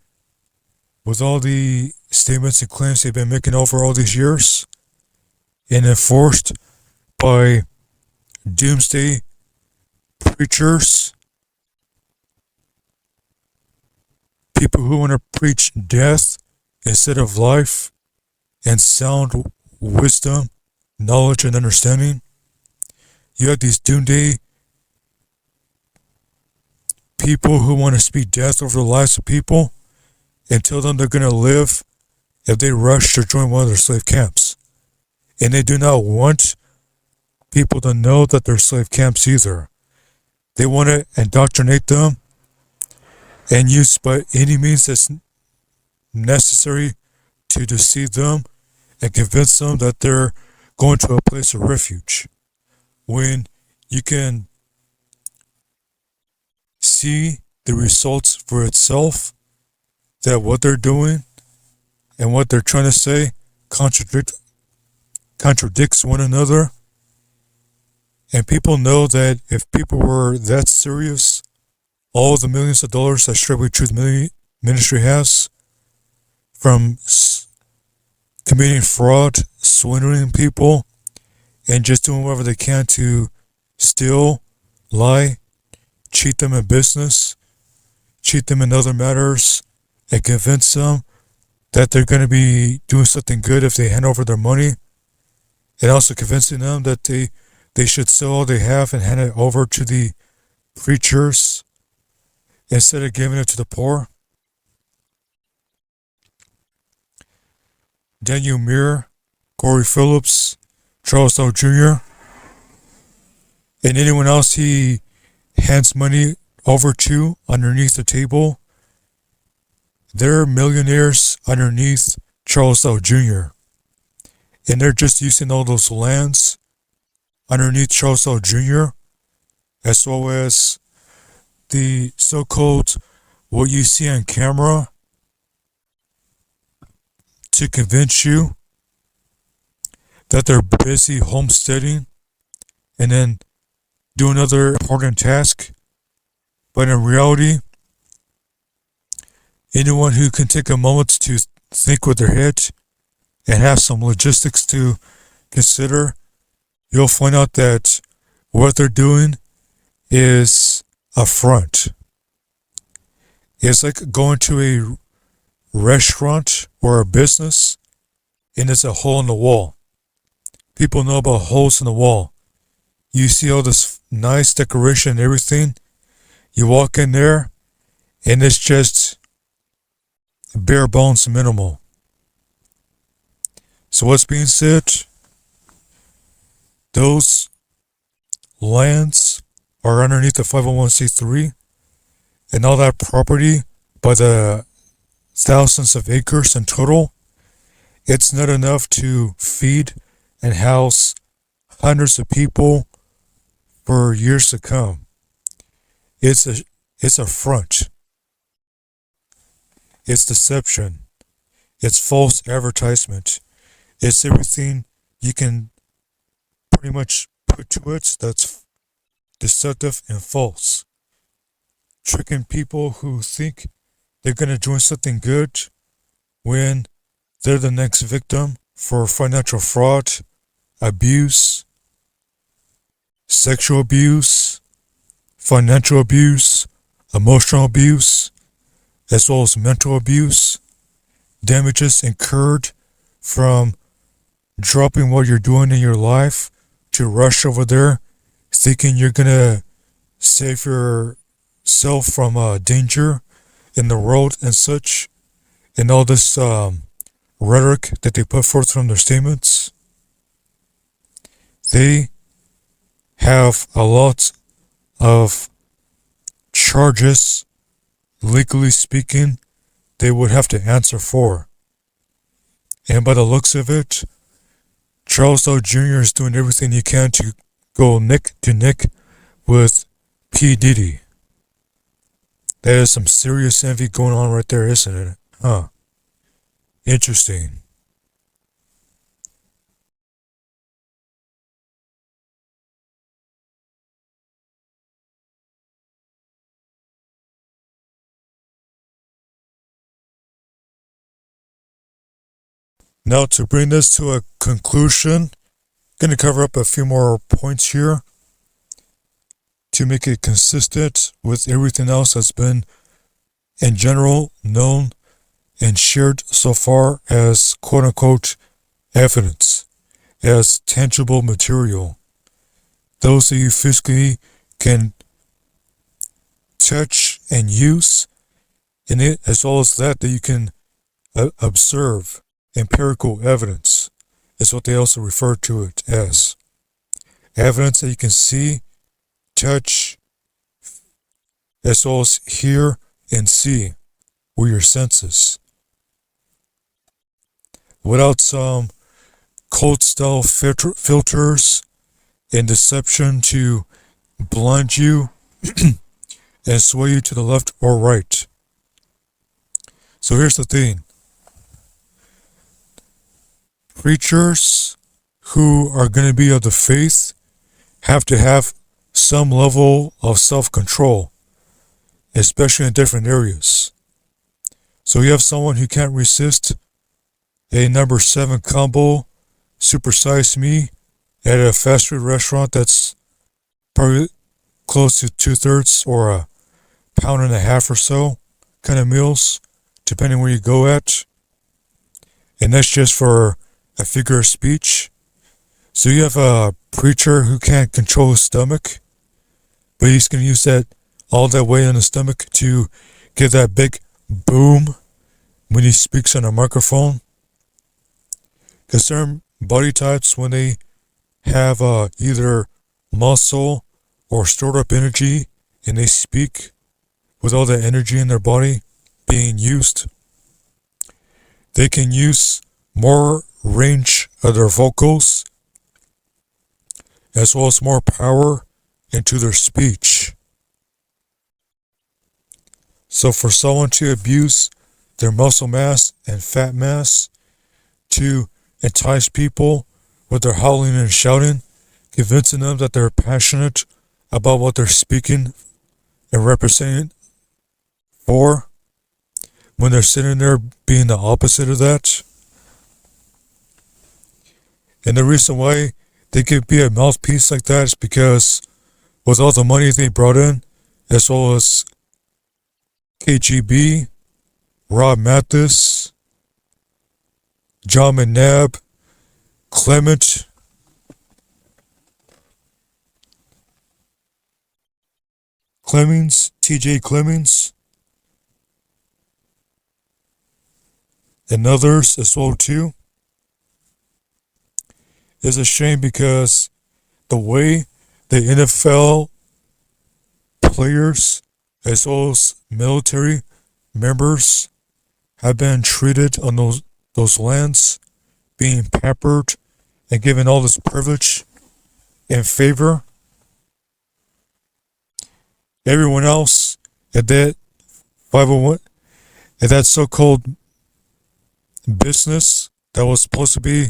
with all the statements and claims they've been making over all these years, and enforced by doomsday preachers, people who want to preach death instead of life and sound wisdom, knowledge, and understanding. You have these doomsday people who want to speak death over the lives of people and tell them they're going to live if they rush to join one of their slave camps. And they do not want people to know that they're slave camps either. They want to indoctrinate them and use by any means that's necessary to deceive them and convince them that they're going to a place of refuge. When you can see the results for itself, that what they're doing and what they're trying to say contradicts one another. And people know that if people were that serious, all the millions of dollars that Straitway Truth Ministry has from committing fraud, swindling people, and just doing whatever they can to steal, lie, cheat them in business, cheat them in other matters, and convince them that they're going to be doing something good if they hand over their money, and also convincing them that they should sell all they have and hand it over to the preachers instead of giving it to the poor. Daniel Muir, Corey Phillips, Charles L. Jr., and anyone else he hands money over to underneath the table, they're millionaires underneath Charles L. Jr. And they're just using all those lands underneath Charles L. Jr., as well as the so-called what you see on camera, to convince you that they're busy homesteading and then do another important task. But in reality, anyone who can take a moment to think with their head and have some logistics to consider, you'll find out that what they're doing is a front. It's like going to a restaurant or a business and it's a hole in the wall. People know about holes in the wall. You see all this nice decoration and everything. You walk in there and it's just bare bones minimal. So what's being said? Those lands are underneath the 501c3, and all that property by the thousands of acres in total, it's not enough to feed and house hundreds of people for years to come. It's a front. It's deception. It's false advertisement. It's everything you can pretty much put to it that's deceptive and false. Tricking people who think they're going to join something good when they're the next victim for financial fraud, abuse, sexual abuse, financial abuse, emotional abuse, as well as mental abuse, damages incurred from dropping what you're doing in your life to rush over there, thinking you're gonna save yourself from danger in the world and such, and all this rhetoric that they put forth from their statements. They have a lot of charges, legally speaking, they would have to answer for. And by the looks of it, Charles Doe Jr. is doing everything he can to go neck to neck with P. Diddy. That is some serious envy going on right there, isn't it? Huh. Interesting. Now, to bring this to a conclusion, I'm going to cover up a few more points here to make it consistent with everything else that's been, in general, known and shared so far as quote-unquote evidence, as tangible material. Those that you physically can touch and use, and it, as well as that you can observe. Empirical evidence is what they also refer to it as. Evidence that you can see, touch, as well as hear and see with your senses. Without some cold style filters and deception to blind you and sway you to the left or right. So here's the thing. Preachers who are going to be of the faith have to have some level of self-control, especially in different areas. So you have someone who can't resist a number 7 combo, supersize me, at a fast food restaurant that's probably close to 2/3 or a pound and a half or so kind of meals, depending where you go at. And that's just for a figure of speech. So you have a preacher who can't control his stomach, but he's going to use that all that weight in his stomach to give that big boom when he speaks on a microphone. Because certain body types, when they have either muscle or stored up energy and they speak with all that energy in their body being used, they can use more range of their vocals as well as more power into their speech. So for someone to abuse their muscle mass and fat mass to entice people with their howling and shouting, convincing them that they're passionate about what they're speaking and representing for, when they're sitting there being the opposite of that. And the reason why they could be a mouthpiece like that is because with all the money they brought in, as well as KGB, Rob Mathis, John McNabb, Clement, Clemens, TJ Clemens, and others as well too. It's a shame because the way the NFL players as well as military members have been treated on those lands, being pampered and given all this privilege and favor. Everyone else at that 501, at that so-called business that was supposed to be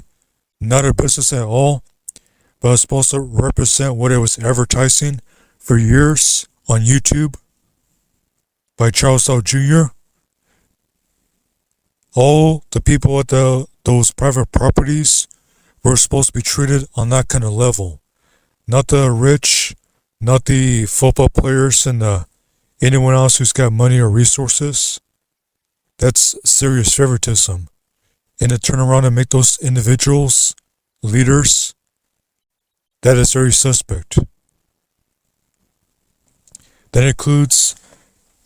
not a business at all, but was supposed to represent what it was advertising for years on YouTube by Charles Doe Jr. All the people at those private properties were supposed to be treated on that kind of level. Not the rich, not the football players and anyone else who's got money or resources. That's serious favoritism. And to turn around and make those individuals leaders, that is very suspect. That includes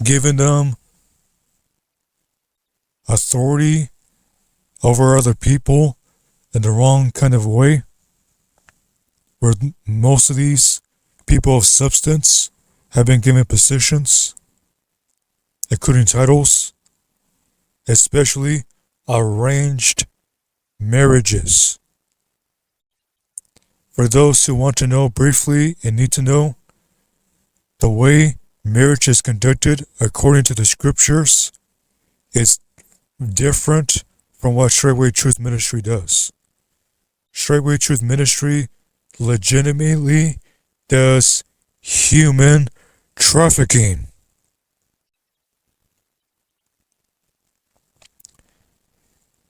giving them authority over other people in the wrong kind of way, where most of these people of substance have been given positions, including titles, especially arranged marriages. For those who want to know briefly and need to know, the way marriage is conducted according to the scriptures is different from what Straightway Truth Ministry does. Straightway Truth Ministry legitimately does human trafficking.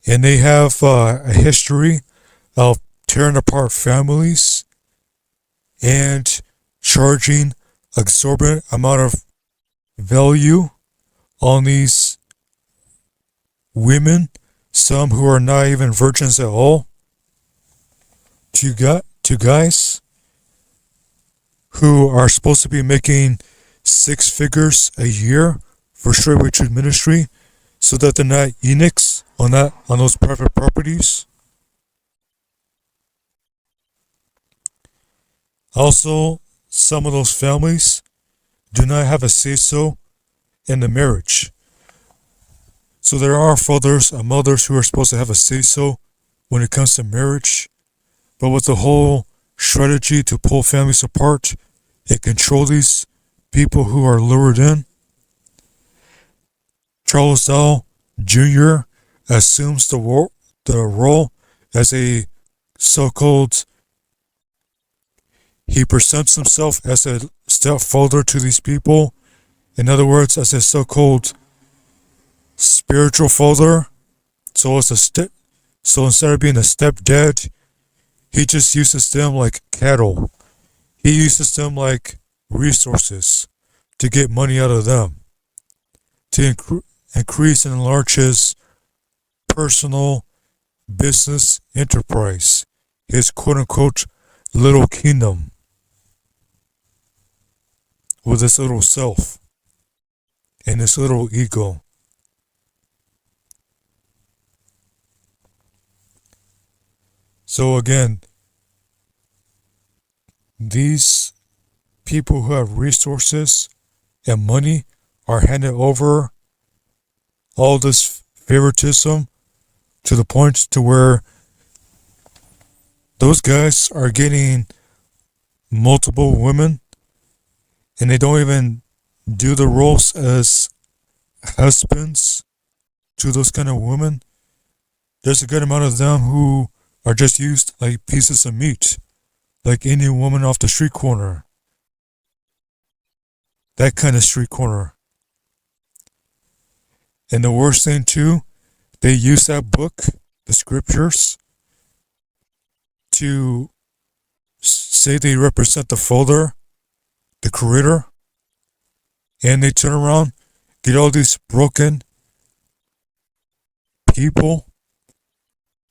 And they have a history of tearing apart families and charging exorbitant amount of value on these women, some who are not even virgins at all, to guys who are supposed to be making 6 figures a year for Straightway Truth Ministry, so that they're not eunuchs on those private properties. Also, some of those families do not have a say-so in the marriage. So there are fathers and mothers who are supposed to have a say-so when it comes to marriage, but with the whole strategy to pull families apart and control these people who are lured in, Charles Dow Jr. assumes the role as a so-called, he presents himself as a stepfather to these people. In other words, as a so-called spiritual father. So instead of being a stepdad, he just uses them like cattle. He uses them like resources to get money out of them, to increase and enlarge his personal business enterprise, his quote-unquote little kingdom with his little self and his little ego. So again, these people who have resources and money are handed over all this favoritism to the point to where those guys are getting multiple women, and they don't even do the roles as husbands to those kind of women. There's a good amount of them who are just used like pieces of meat, like any woman off the street corner. That kind of street corner. And the worst thing too, they use that book, the scriptures, to say they represent the Father, the Creator, and they turn around, get all these broken people,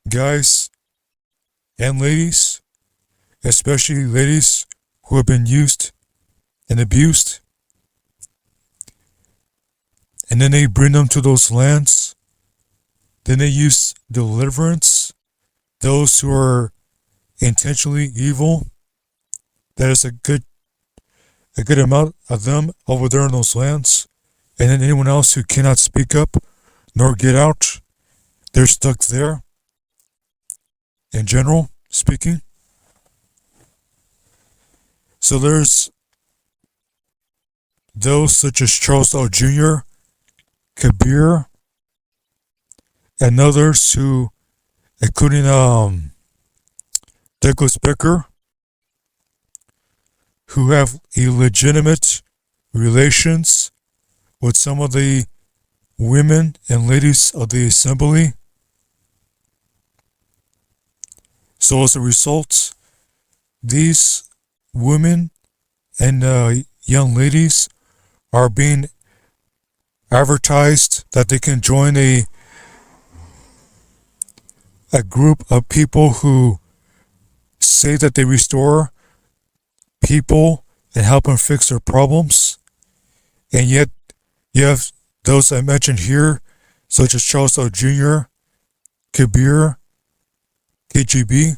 guys and ladies, especially ladies who have been used and abused, and then they bring them to those lands. Then they use deliverance, those who are intentionally evil. That is a good amount of them over there in those lands. And then anyone else who cannot speak up nor get out, they're stuck there. In general speaking. So there's those such as Charles Dow Jr., Kabir, and others who, including Douglas Becker, who have illegitimate relations with some of the women and ladies of the assembly. So as a result, these women and young ladies are being advertised that they can join a group of people who say that they restore people and help them fix their problems, and yet you have those I mentioned here, such as Charles L. Jr., Kabir, KGB,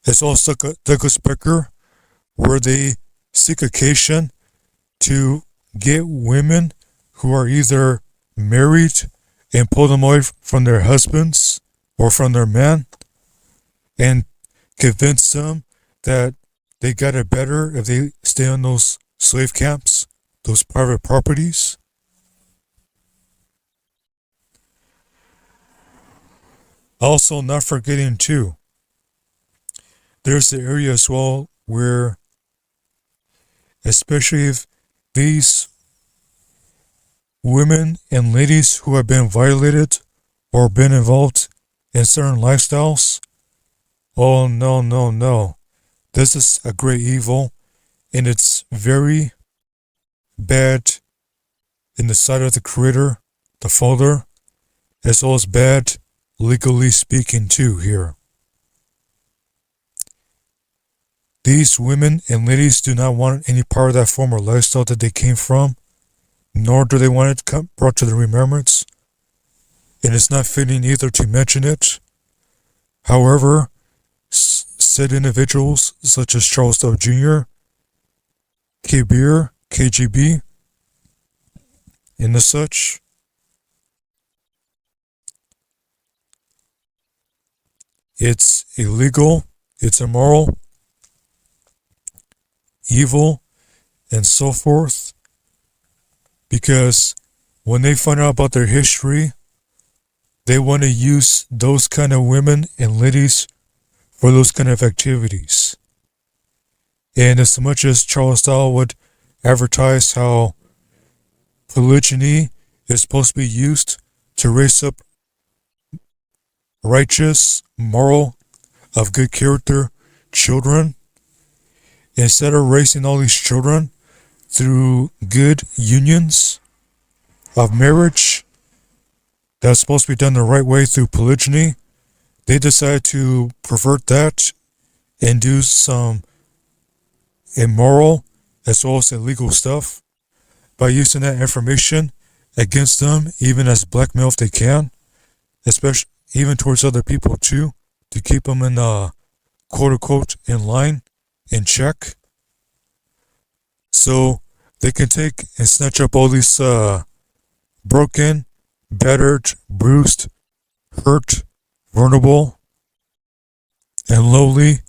as well as Douglas Becker, where they seek occasion to get women who are either married and pull them away from their husbands or from their men and convince them that they got it better if they stay on those slave camps, those private properties. Also, not forgetting too, there's the area as well where, especially if these women and ladies who have been violated or been involved in certain lifestyles, oh no, no, no. This is a great evil, and it's very bad in the sight of the Creator, the Father, as well as bad legally speaking too here. These women and ladies do not want any part of that former lifestyle that they came from, nor do they want it brought to their remembrance, and it's not fitting either to mention it. However, said individuals such as Charles L. Jr., Kabir, KGB, and the such, it's illegal, it's immoral, evil, and so forth, because when they find out about their history, they want to use those kind of women and ladies for those kind of activities. And as much as Charles Dahl would advertise how polygyny is supposed to be used to raise up righteous, moral, of good character children, instead of raising all these children through good unions of marriage that's supposed to be done the right way through polygyny, they decide to pervert that and do some immoral as well as illegal stuff by using that information against them, even as blackmail if they can, especially even towards other people too, to keep them in quote unquote in line, in check, so they can take and snatch up all these broken, battered, bruised, hurt, vulnerable, and lowly,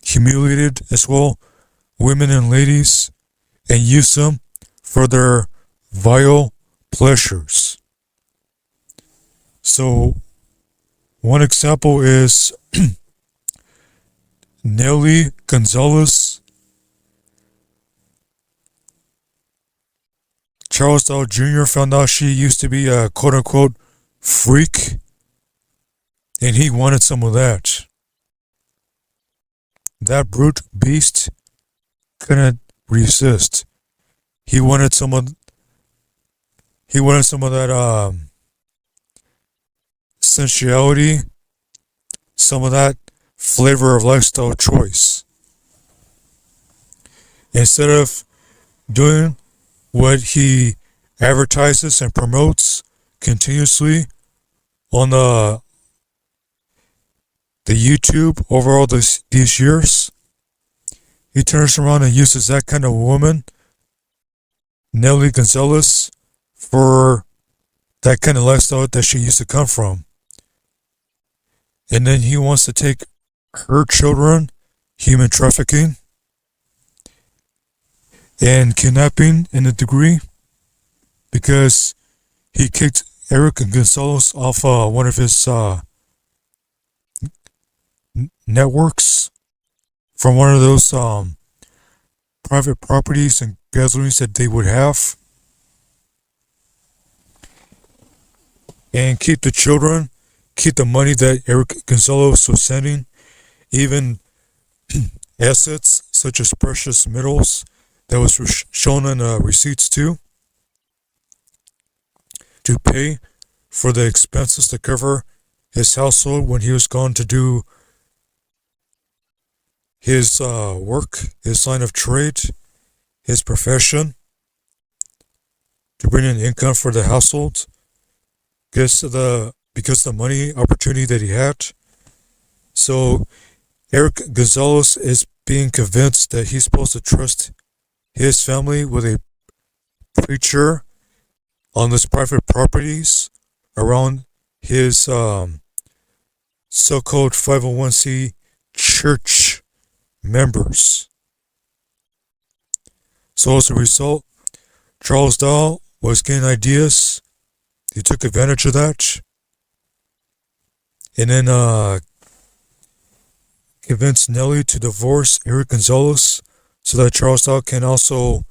humiliated as well women and ladies, and use them for their vile pleasures. So one example is Nelly Gonzalez. Charles Dahl Jr. found out she used to be a quote-unquote freak, and he wanted some of that. That brute beast couldn't resist. He wanted some of that sensuality, some of that flavor of lifestyle choice. Instead of doing what he advertises and promotes continuously on the YouTube over all these years, he turns around and uses that kind of woman, Nelly Gonzalez, for that kind of lifestyle that she used to come from. And then he wants to take her children, human trafficking, and kidnapping in a degree, because he kicked Eric Gonzalez off one of his networks from one of those private properties and gatherings that they would have, and keep the children, keep the money that Eric Gonzalez was sending, even assets such as precious metals that was shown on receipts too, to pay for the expenses to cover his household when he was gone to do his work, his line of trade, his profession, to bring in income for the household, because of the money opportunity that he had. So Eric Gonzalez is being convinced that he's supposed to trust his family with a preacher on his private properties around his so-called 501c church members. So as a result, Charles Dahl was getting ideas. He took advantage of that, and then convinced Nellie to divorce Eric Gonzalez so that Charles Dahl can also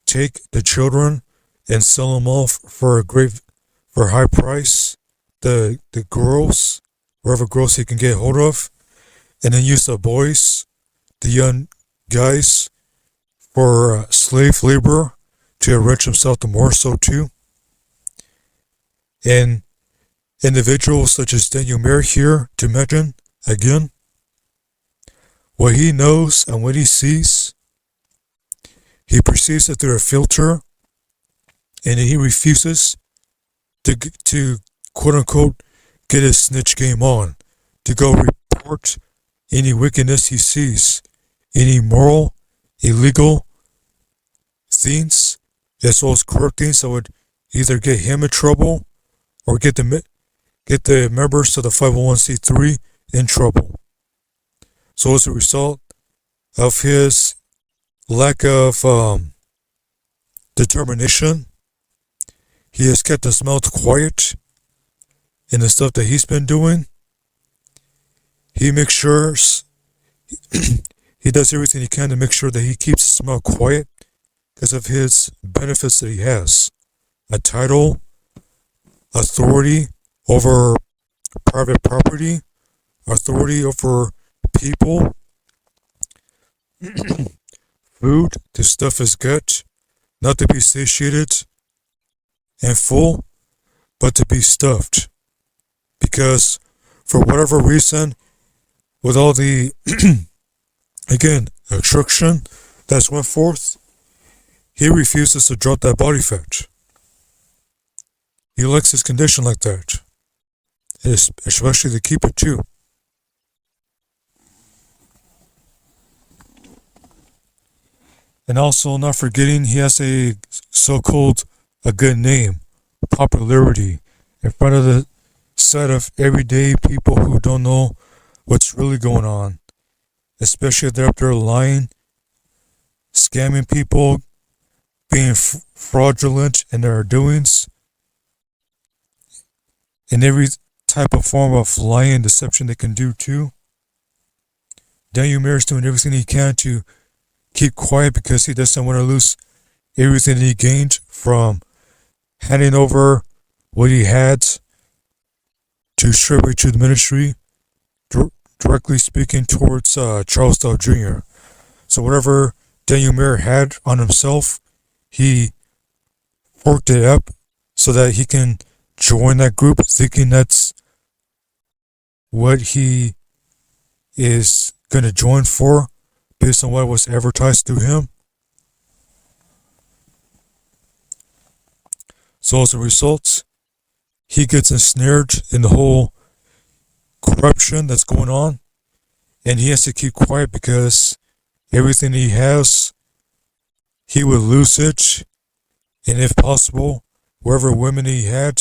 take the children and sell them off for a high price. The girls, wherever girls he can get hold of, and then use the boys, the young guys, for slave labor to enrich himself the more so too. And individuals such as Daniel Muir here to mention again, what he knows and what he sees, he perceives it through a filter, and he refuses to quote unquote get his snitch game on, to go report any wickedness he sees, any moral, illegal things, as well as corrupt things that would either get him in trouble or get the members of the 501c3 in trouble. So as a result of his lack of determination, he has kept his mouth quiet in the stuff that he's been doing. He makes sure he does everything he can to make sure that he keeps his mouth quiet because of his benefits that he has. A title, authority over private property, authority over people, food to stuff his gut, not to be satiated and full, but to be stuffed. Because for whatever reason, with all the, again, instruction that's went forth, he refuses to drop that body fat. He likes his condition like that, especially to keep it too. And also, not forgetting, he has a so-called a good name, popularity, in front of the set of everyday people who don't know what's really going on, especially if they're up there lying, scamming people, being fraudulent in their doings, in every type of form of lying and deception they can do too. Daniel Muir is doing everything he can to keep quiet because he doesn't want to lose everything he gained from handing over what he had to StraitwayTruthMinistry, directly speaking towards Charles Dahl Jr. So whatever Daniel Muir had on himself, he forked it up so that he can join that group, thinking that's what he is going to join for based on what was advertised to him. So as a result, he gets ensnared in the whole corruption that's going on, and he has to keep quiet because everything he has, he would lose it, and if possible, wherever women he had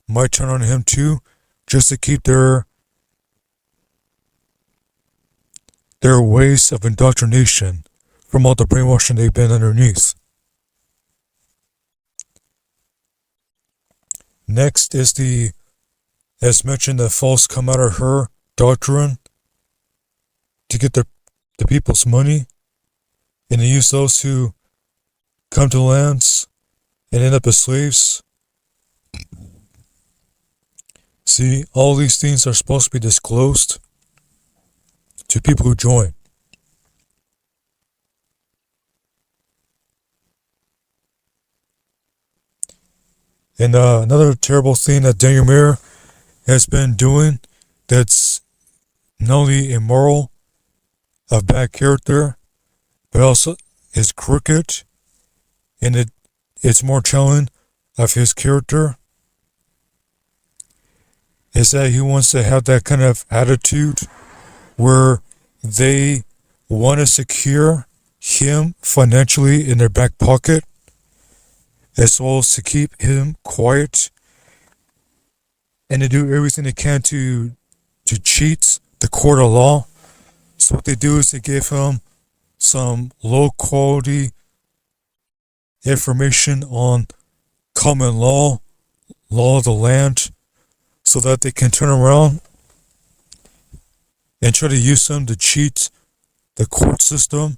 might turn on him too, just to keep their ways of indoctrination from all the brainwashing they've been underneath. Next is as mentioned, the false come out of her doctrine to get the people's money, and to use those who come to the lands and end up as slaves. See, all these things are supposed to be disclosed to people who join. And another terrible thing that Daniel Muir has been doing that's not only immoral, of bad character, but also is crooked, and it's more telling of his character is that he wants to have that kind of attitude where they want to secure him financially in their back pocket, as well as to keep him quiet, and to do everything they can to cheat the court of law. So what they do is they give him some low quality information on common law of the land, so that they can turn around and try to use them to cheat the court system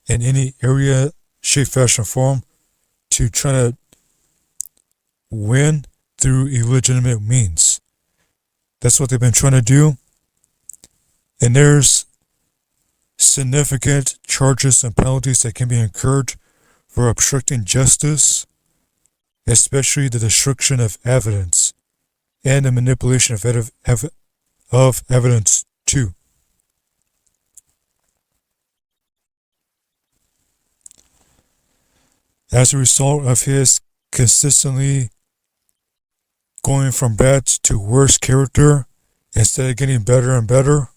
in any area, shape, fashion, form, to try to win through illegitimate means. That's what they've been trying to do. And there's significant charges and penalties that can be incurred for obstructing justice, especially the destruction of evidence and the manipulation of evidence too. As a result of his consistently going from bad to worse character instead of getting better and better,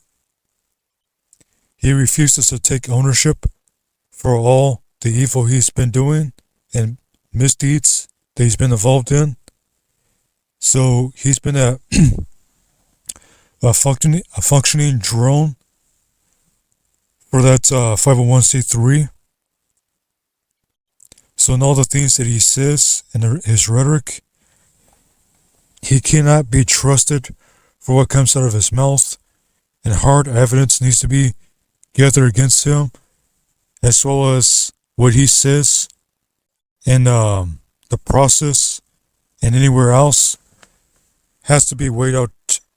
he refuses to take ownership for all the evil he's been doing and misdeeds that he's been involved in. So he's been a functioning drone for that 501c3. So in all the things that he says and his rhetoric, he cannot be trusted for what comes out of his mouth, and hard evidence needs to be gathered against him, as well as what he says in the process and anywhere else has to be weighed out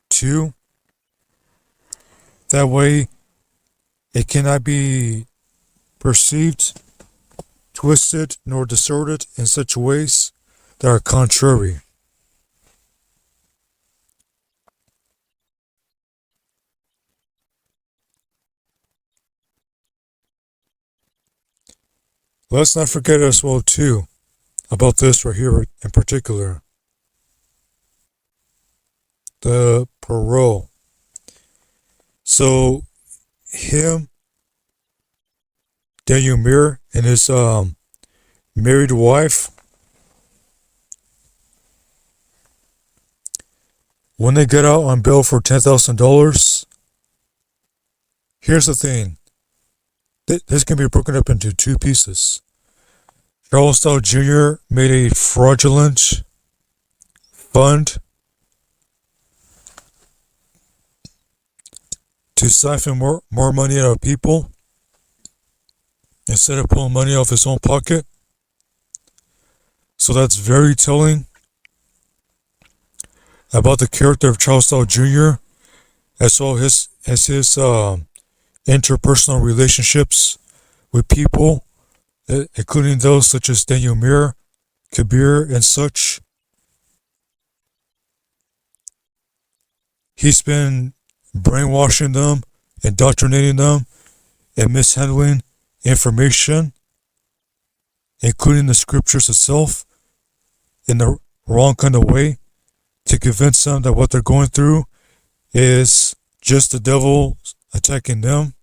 too. That way, it cannot be perceived, twisted, nor distorted in such ways that are contrary. Let's not forget as well too about this right here in particular. The parole. So him, Daniel Muir, and his married wife, when they get out on bail for $10,000, here's the thing. This can be broken up into two pieces. Charles Dow Jr. made a fraudulent fund to siphon more money out of people instead of pulling money off his own pocket. So that's very telling about the character of Charles Dow Jr. as well as his interpersonal relationships with people, including those such as Daniel Muir, Kabir, and such. He's been brainwashing them, indoctrinating them, and mishandling information, including the scriptures itself, in the wrong kind of way, to convince them that what they're going through is just the devil attacking them,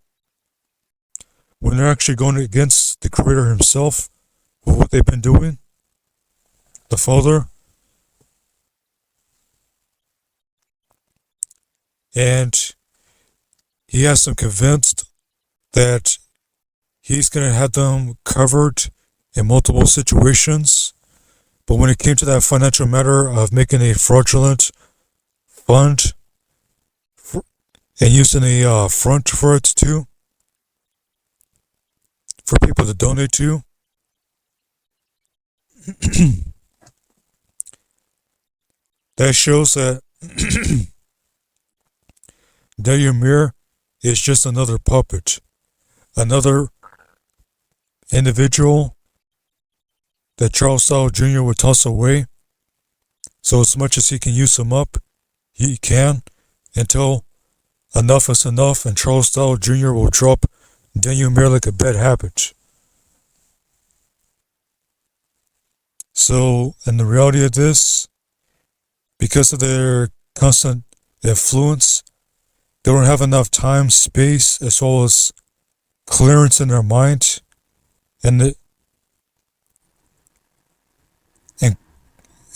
when they're actually going against the Creator himself with what they've been doing, the Father. And he has them convinced that he's going to have them covered in multiple situations. But when it came to that financial matter of making a fraudulent fund and using a front for it too, for people to donate to, that shows that Daniel Muir is just another puppet, another individual that Charles Dow Jr. would toss away. So as much as he can use him up, he can until enough is enough and Charles Dowell Jr. will drop Daniel Muir like a bad habit. So, in the reality of this, because of their constant influence, they don't have enough time, space, as well as clearance in their mind and the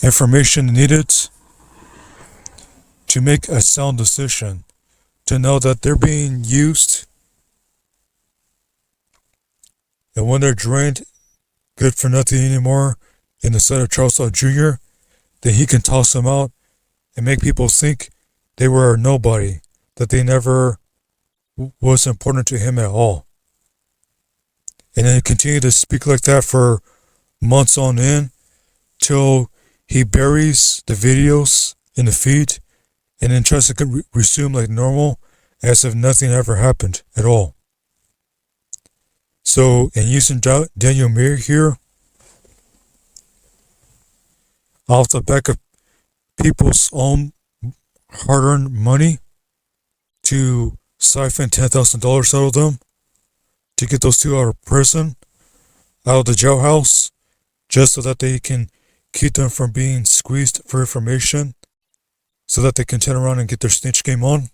information needed to make a sound decision, to know that they're being used, and when they're drained, good for nothing anymore, in the sight of Charles Dowell Jr., then he can toss them out and make people think they were a nobody, that they never was important to him at all. And then continue to speak like that for months on end till he buries the videos in the feed and then tries to resume like normal as if nothing ever happened at all. So, in using Daniel Muir here, off the back of people's own hard-earned money to siphon $10,000 out of them, to get those two out of prison, out of the jailhouse, just so that they can keep them from being squeezed for information, so that they can turn around and get their snitch game on.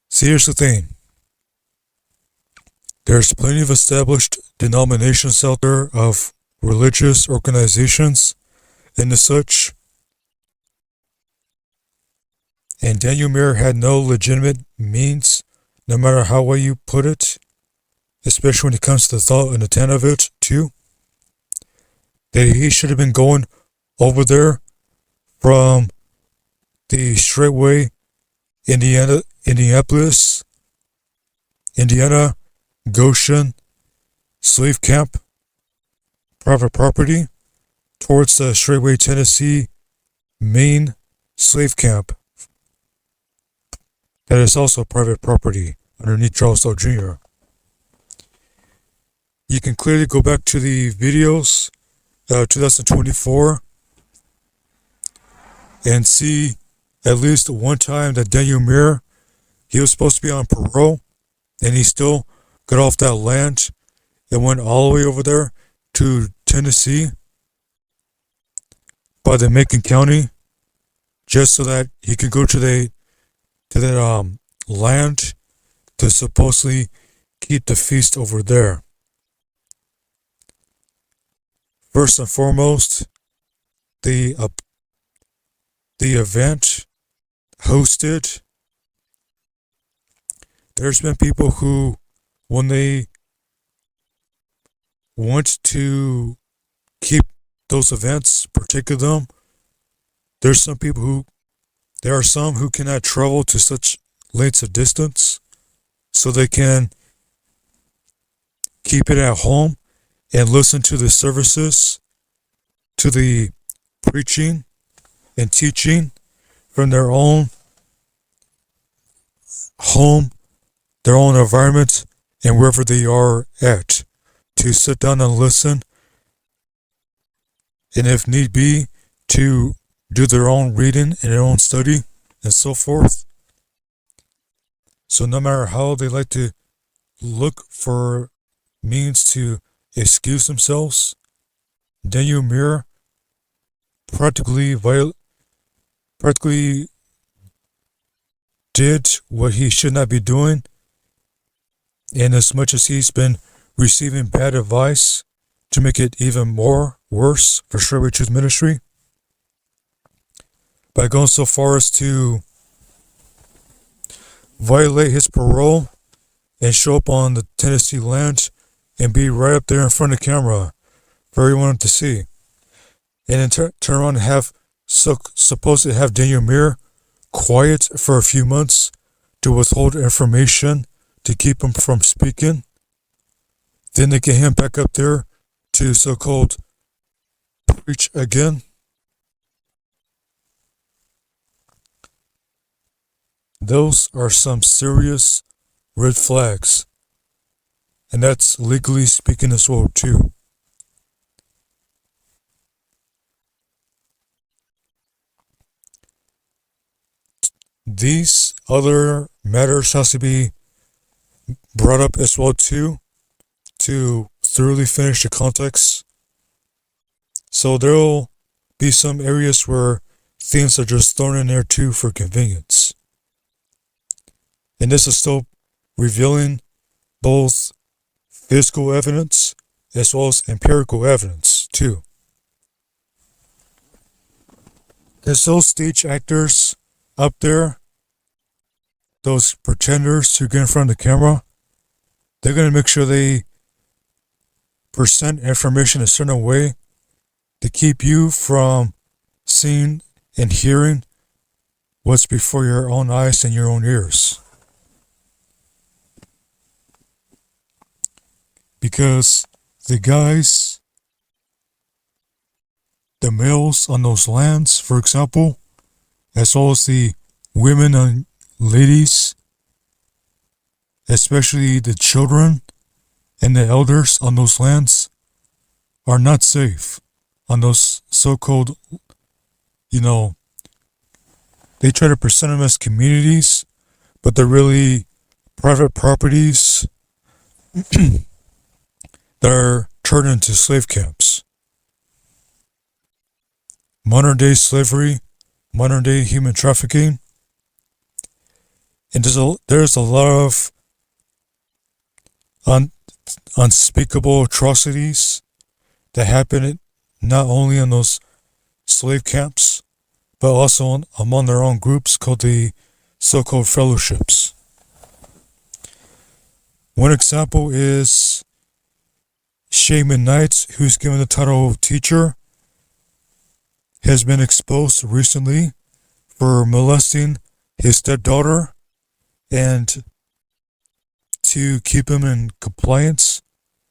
See, here's the thing. There's plenty of established denominations out there of religious organizations and the such. And Daniel Muir had no legitimate means, no matter how well you put it, especially when it comes to the thought and intent of it, too, that he should have been going over there from the Straitway, Indianapolis, Indiana, Goshen, slave camp, private property, towards the Straitway, Tennessee, main slave camp. That is also private property underneath Charles Dowell Jr. You can clearly go back to the videos, 2024, and see at least one time that Daniel Muir, he was supposed to be on parole, and he still got off that land and went all the way over there to Tennessee by the Macon County, just so that he could go to that land to supposedly keep the feast over there. First and foremost, the event hosted, there's been people who, when they want to keep those events, partake of them, there are some who cannot travel to such lengths of distance, so they can keep it at home and listen to the services, to the preaching and teaching from their own home, their own environment, and wherever they are at, to sit down and listen, and if need be, to do their own reading and their own study and so forth. So no matter how they like to look for means to excuse themselves, Daniel Muir practically did what he should not be doing, and as much as he's been receiving bad advice to make it even more worse for StraitwayTruthMinistry, by going so far as to violate his parole and show up on the Tennessee land and be right up there in front of the camera for everyone to see, and then turn around and have supposed to have Daniel Muir quiet for a few months to withhold information to keep him from speaking. Then they get him back up there to so-called preach again. Those are some serious red flags. And that's legally speaking as well too. these other matters has to be brought up as well too, to thoroughly finish the context. So there'll be some areas where things are just thrown in there too for convenience. And this is still revealing both physical evidence as well as empirical evidence too. There's those stage actors up there, those pretenders who get in front of the camera, they're going to make sure they present information a certain way to keep you from seeing and hearing what's before your own eyes and your own ears. Because the guys, the males on those lands, for example, as well as the women and ladies, especially the children and the elders on those lands, are not safe on those so-called, they try to present them as communities, but they're really private properties that are turned into slave camps. Modern day slavery, modern day human trafficking, and there's a lot of unspeakable atrocities that happen not only in those slave camps, but also among their own groups called the so-called fellowships. One example is Shaman Knights, who's given the title of teacher, has been exposed recently for molesting his stepdaughter, and to keep him in compliance,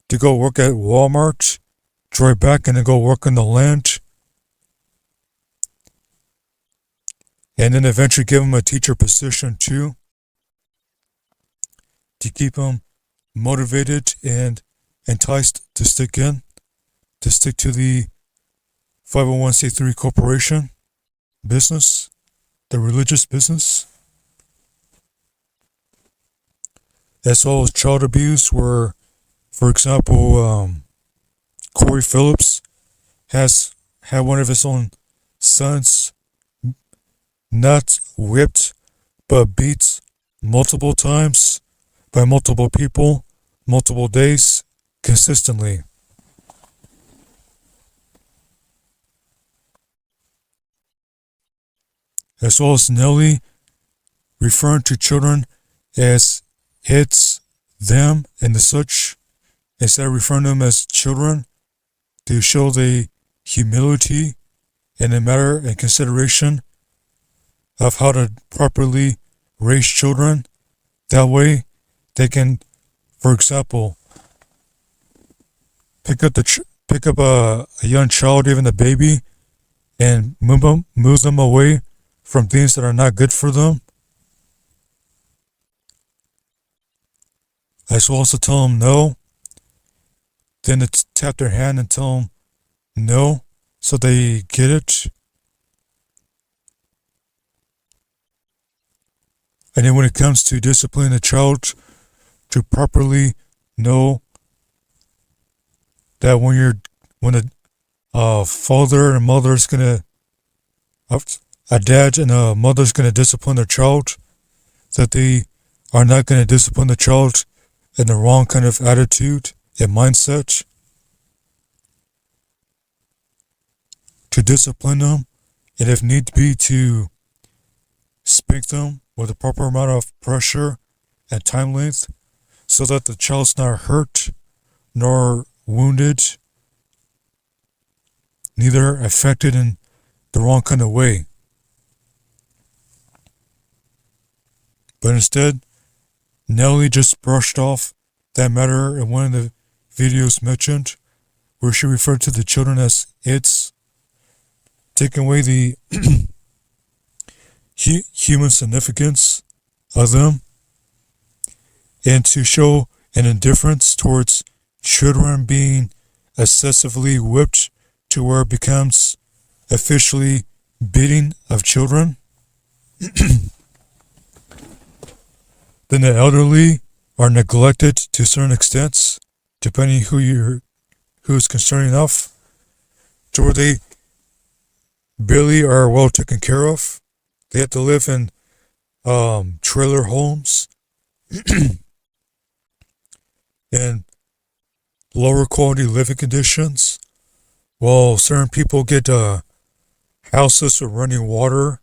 to go work at Walmart, drive back and then go work on the land, and then eventually give him a teacher position too, to keep him motivated and enticed to stick to the 501c3 corporation business, the religious business. As well as child abuse, where, for example, Corey Phillips has had one of his own sons not whipped, but beat multiple times by multiple people, multiple days, consistently. As well as Nelly referring to children as it's, them, and the such, instead of referring to them as children, to show the humility and the matter and consideration of how to properly raise children. That way, they can, for example, pick up a young child, even a baby, and move them away from things that are not good for them. I should also tell them no. Then to tap their hand and tell them no, so they get it. And then when it comes to disciplining a child, to properly know that when a father and mother is gonna, a dad and a mother is gonna discipline their child, that they are not gonna discipline the child in the wrong kind of attitude and mindset, to discipline them, and if need be, to spank them with a proper amount of pressure and time length, so that the child's not hurt nor wounded, neither affected in the wrong kind of way. But instead, Nelly just brushed off that matter in one of the videos mentioned, where she referred to the children as it's, taking away the human significance of them, and to show an indifference towards children being excessively whipped to where it becomes officially beating of children. Then the elderly are neglected to certain extents, depending who's concerned enough, to where they barely are well taken care of. They have to live in trailer homes and lower quality living conditions, while certain people get houses with running water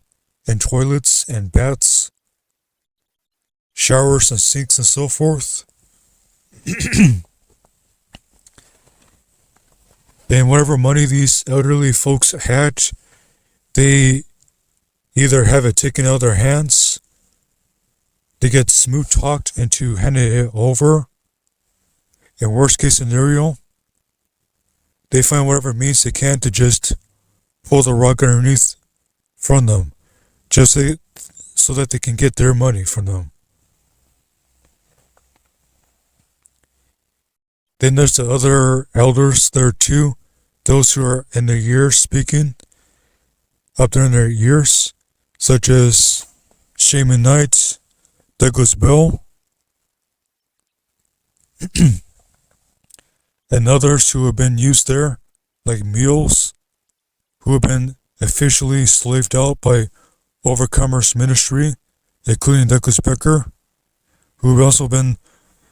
and toilets and baths, showers and sinks and so forth. And whatever money these elderly folks had, they either have it taken out of their hands, they get smooth talked into handing it over. In worst case scenario, they find whatever means they can to just pull the rug underneath from them, just so that they can get their money from them. Then there's the other elders there too, those who are in their years speaking, up there in their years, such as Shaman Knight, Douglas Bell, and others who have been used there, like mules, who have been officially slaved out by Overcomers Ministry, including Douglas Becker, who have also been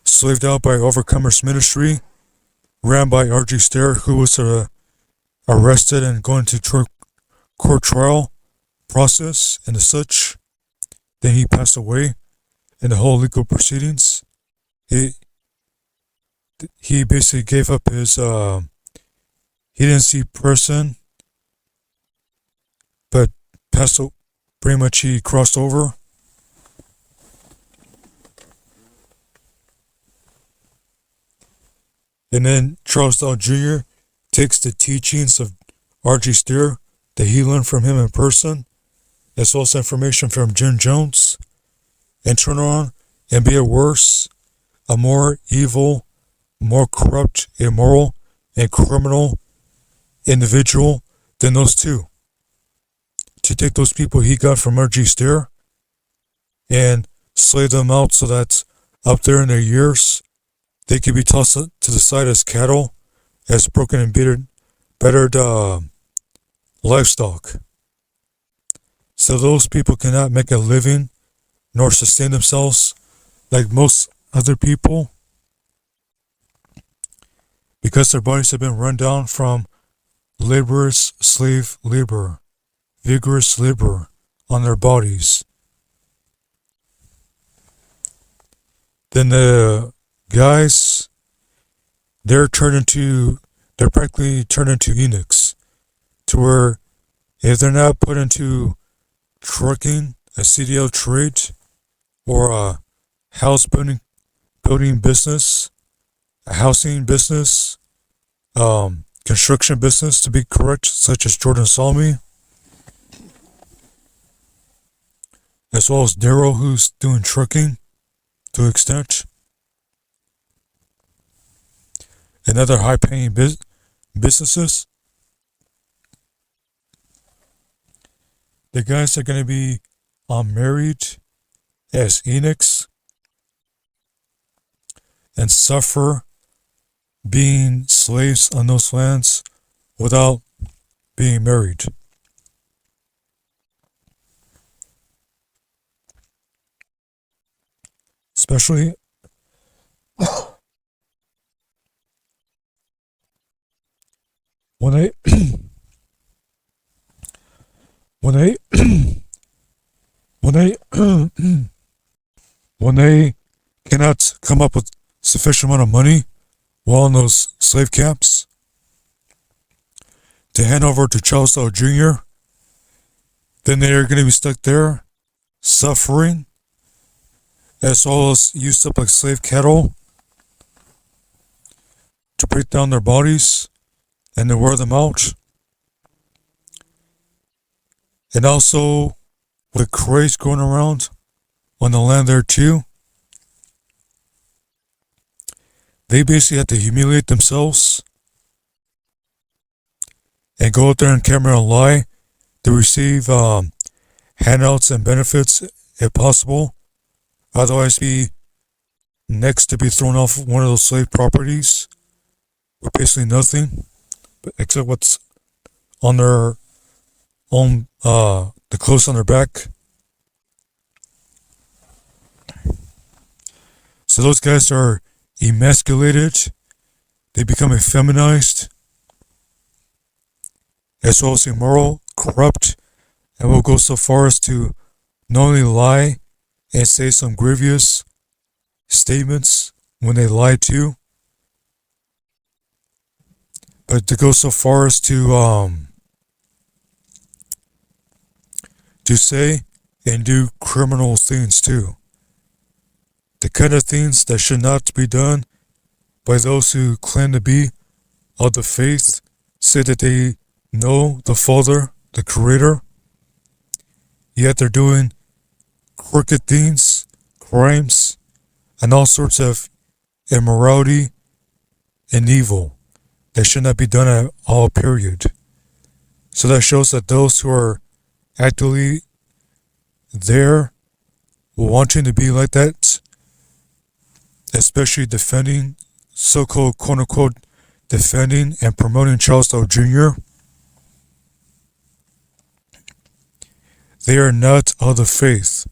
slaved out by Overcomers Ministry, ran by R.G. Stair, who was arrested and going to court trial process and as such. Then he passed away in the whole legal proceedings. He basically gave up his, he didn't see person, but pretty much he crossed over. And then Charles Dow Jr. takes the teachings of R.G. Stair that he learned from him in person, as well as information from Jim Jones, and turn around and be a worse, a more evil, more corrupt, immoral, and criminal individual than those two. To take those people he got from R.G. Stair and slay them out so that up there in their years, they could be tossed to the side as cattle, as broken and battered livestock. So those people cannot make a living nor sustain themselves like most other people, because their bodies have been run down from laborious slave labor, vigorous labor on their bodies. Then the guys, they're practically turned into eunuchs, to where if they're not put into trucking, a CDL trade, or a house building business, a housing business, construction business to be correct, such as Jordan Salmi, as well as Darrow, who's doing trucking to an extent, and other high-paying businesses. The guys are going to be married as eunuchs and suffer being slaves on those lands without being married. Especially when they when they cannot come up with sufficient amount of money while in those slave camps to hand over to Charles Dow Jr., then they are going to be stuck there suffering, as well as used up like slave cattle to break down their bodies and to wear them out. And also with craze going around on the land there too, they basically have to humiliate themselves and go out there on camera and lie to receive handouts and benefits, if possible, otherwise be next to be thrown off one of those slave properties with basically nothing except what's on their own, the clothes on their back. So those guys are emasculated, they become effeminized, as well as immoral, corrupt, and will go so far as to not only lie and say some grievous statements when they lie too, but to go so far as to say and do criminal things too. The kind of things that should not be done by those who claim to be of the faith, say that they know the Father, the Creator, yet they're doing crooked things, crimes, and all sorts of immorality and evil that should not be done at all, period. So that shows that those who are actively there wanting to be like that, especially defending, so-called quote-unquote defending and promoting Charles Doe Jr., they are not of the faith.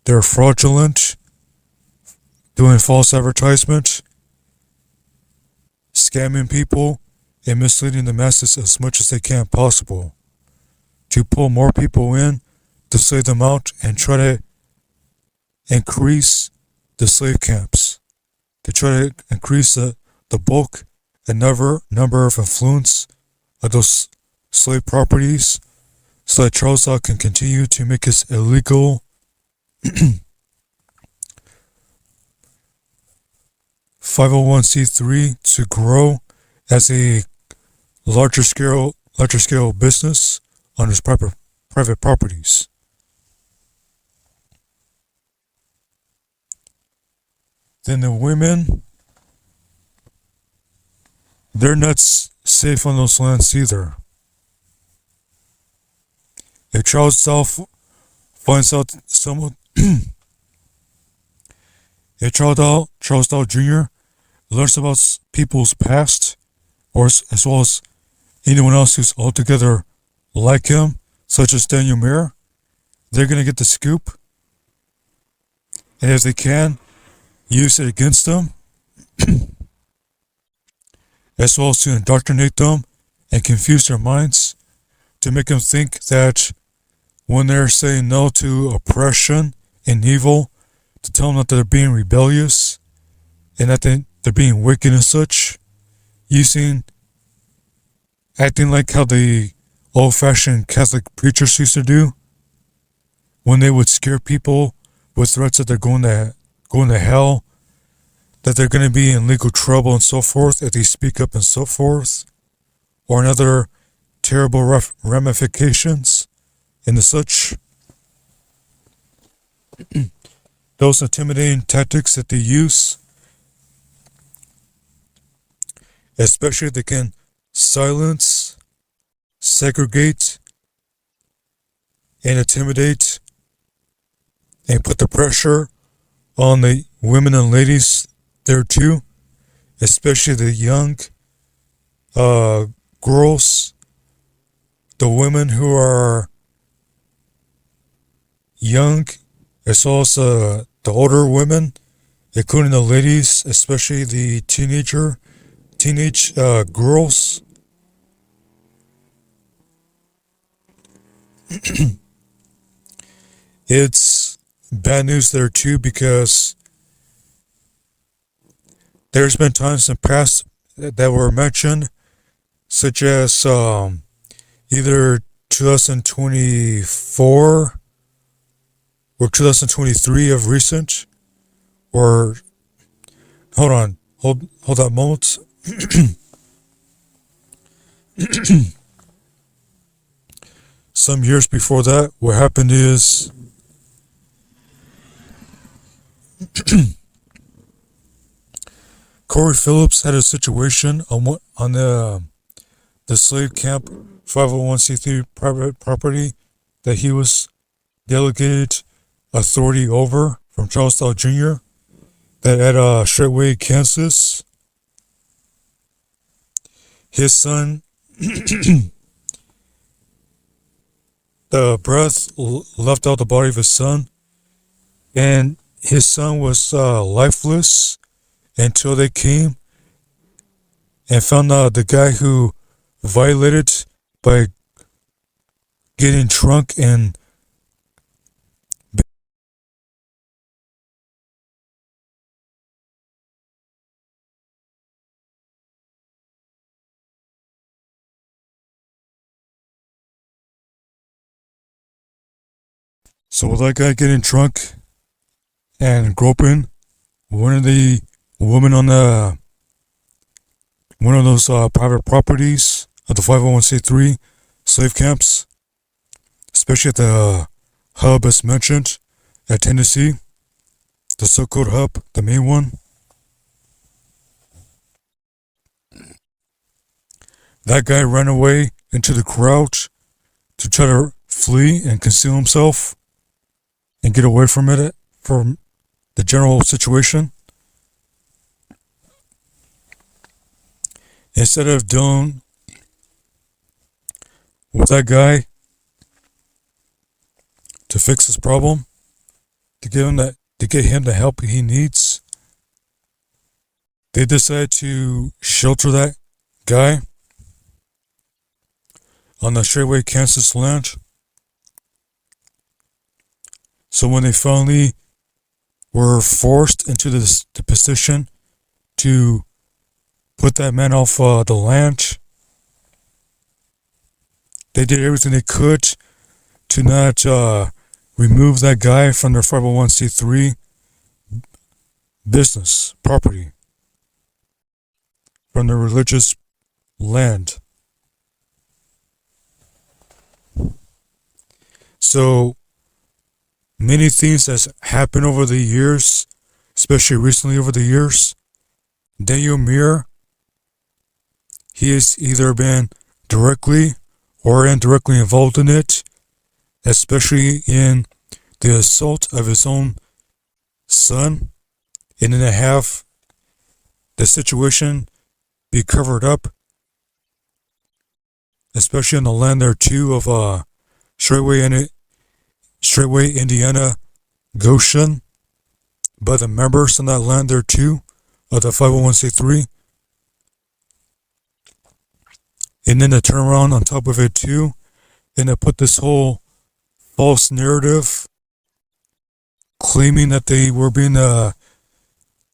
They're fraudulent, doing false advertisement, scamming people, and misleading the masses as much as they can possible to pull more people in, to slave them out, and try to increase the slave camps, to try to increase the bulk and number of influence of those slave properties, so that Charles Doe can continue to make his illegal 501c3 to grow as a larger scale business on his private properties. Then the women, they're not safe on those lands either. If Charles Doe finds out someone, if Charles Doe Jr. learns about people's past, or as well as anyone else who's altogether like him, such as Daniel Muir, they're going to get the scoop. And if they can, use it against them, as well as to indoctrinate them and confuse their minds, to make them think that when they're saying no to oppression and evil, to tell them that they're being rebellious and that they're being wicked and such, acting like how the old-fashioned Catholic preachers used to do, when they would scare people with threats that they're going to hell, that they're going to be in legal trouble and so forth if they speak up and so forth, or in other terrible ramifications and such. Those intimidating tactics that they use, especially if they can silence, segregate, and intimidate, and put the pressure on the women and ladies there too, especially the young girls, the women who are young, as well as the older women, including the ladies, especially the teenage girls. It's bad news there too, because there's been times in the past that were mentioned, such as either 2024 or 2023 of recent, or hold that moment. Some years before that, what happened is Corey Phillips had a situation on the slave camp 501c3 private property that he was delegated authority over from Charles Dow Jr. that at Straitway, Kansas, his son, the breath left out the body of his son, and his son was lifeless until they came and found out the guy who violated by getting drunk and so with that guy getting drunk and groping one of the women on the one of those private properties of the 501c3 slave camps, especially at the hub as mentioned at Tennessee, the so-called hub, the main one. That guy ran away into the crowd to try to flee and conceal himself and get away from from the general situation. Instead of dealing with that guy to fix his problem, to get him the help he needs, they decided to shelter that guy on the Straitway, Kansas land. So when they finally were forced into the position to put that man off the land, they did everything they could to not remove that guy from their 501c3 business property, from their religious land. So many things that's happened over the years, especially recently over the years. Daniel Muir, he has either been directly or indirectly involved in it, especially in the assault of his own son, and then to have the situation be covered up, especially on the land there too of Straitway, Indiana, Goshen, by the members on that land there too of the 501c3. And then to turn around on top of it too, and to put this whole false narrative claiming that they were being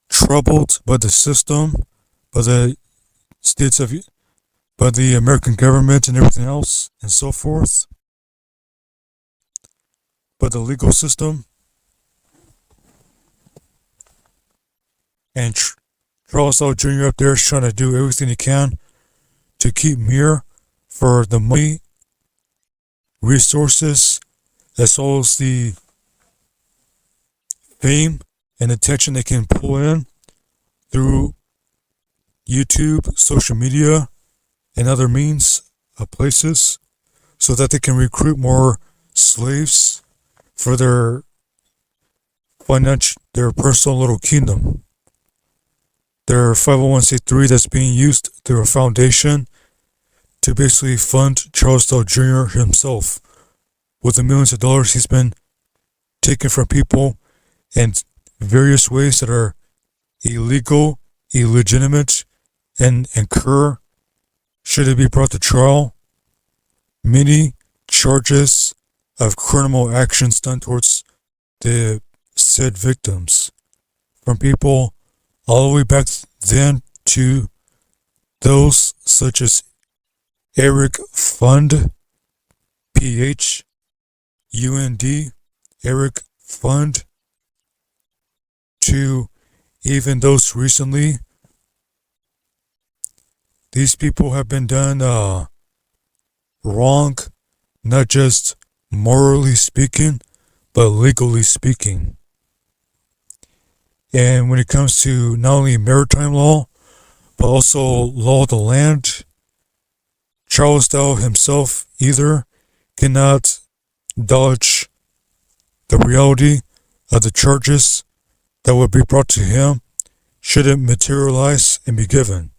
troubled by the system, by the states of, by the American government and everything else and so forth, by the legal system. And Charles Dow Jr. up there is trying to do everything he can to keep Muir for the money, resources, as well as the fame and attention they can pull in through YouTube, social media, and other means of places, so that they can recruit more slaves for their personal little kingdom. Their 501c3 that's being used through a foundation to basically fund Charles Dow Jr. himself with the millions of dollars he's been taking from people in various ways that are illegal, illegitimate, and incur, should it be brought to trial, many charges of criminal actions done towards the said victims, from people all the way back then to those such as Eric Fund, PHUND, Eric Fund, to even those recently. These people have been done wrong, not just morally speaking, but legally speaking. And when it comes to not only maritime law, but also law of the land, Charles Dow himself either cannot dodge the reality of the charges that would be brought to him should it materialize and be given.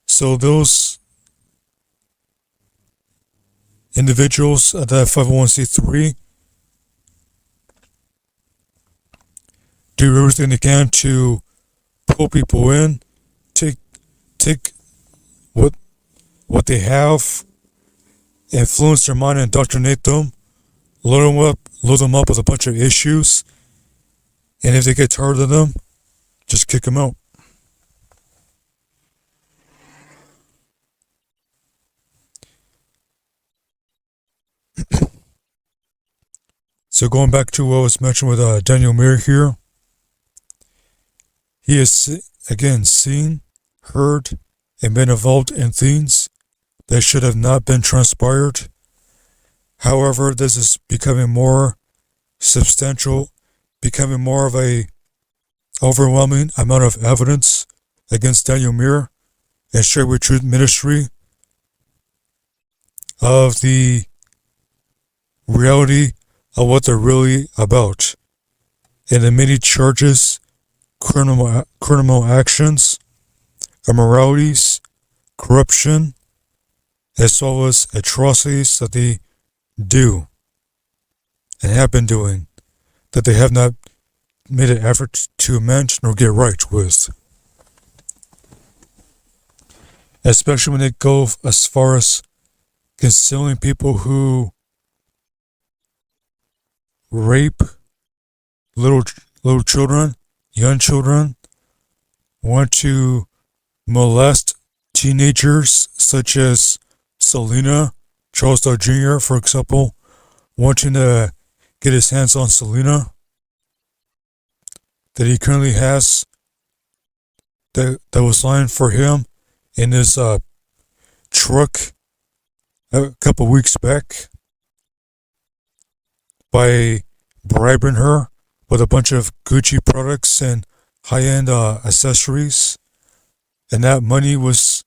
So those individuals at that 501c3 do everything they can to pull people in, take what they have, influence their mind, indoctrinate them, load them up with a bunch of issues, and if they get tired of them, just kick them out. So going back to what was mentioned with Daniel Muir here, he has again seen, heard, and been involved in things that should have not been transpired. However, this is becoming more substantial, becoming more of a overwhelming amount of evidence against Daniel Muir and Straitway Truth Ministry of the reality of what they're really about, and the many charges, criminal actions, immoralities, corruption, as well as atrocities that they do and have been doing that they have not made an effort to amend nor get right with. Especially when they go as far as concealing people who rape little children, young children, want to molest teenagers such as Selena, Charles Dow Jr., for example, wanting to get his hands on Selena that he currently has that was lying for him in his truck a couple weeks back by bribing her with a bunch of Gucci products and high-end accessories, and that money was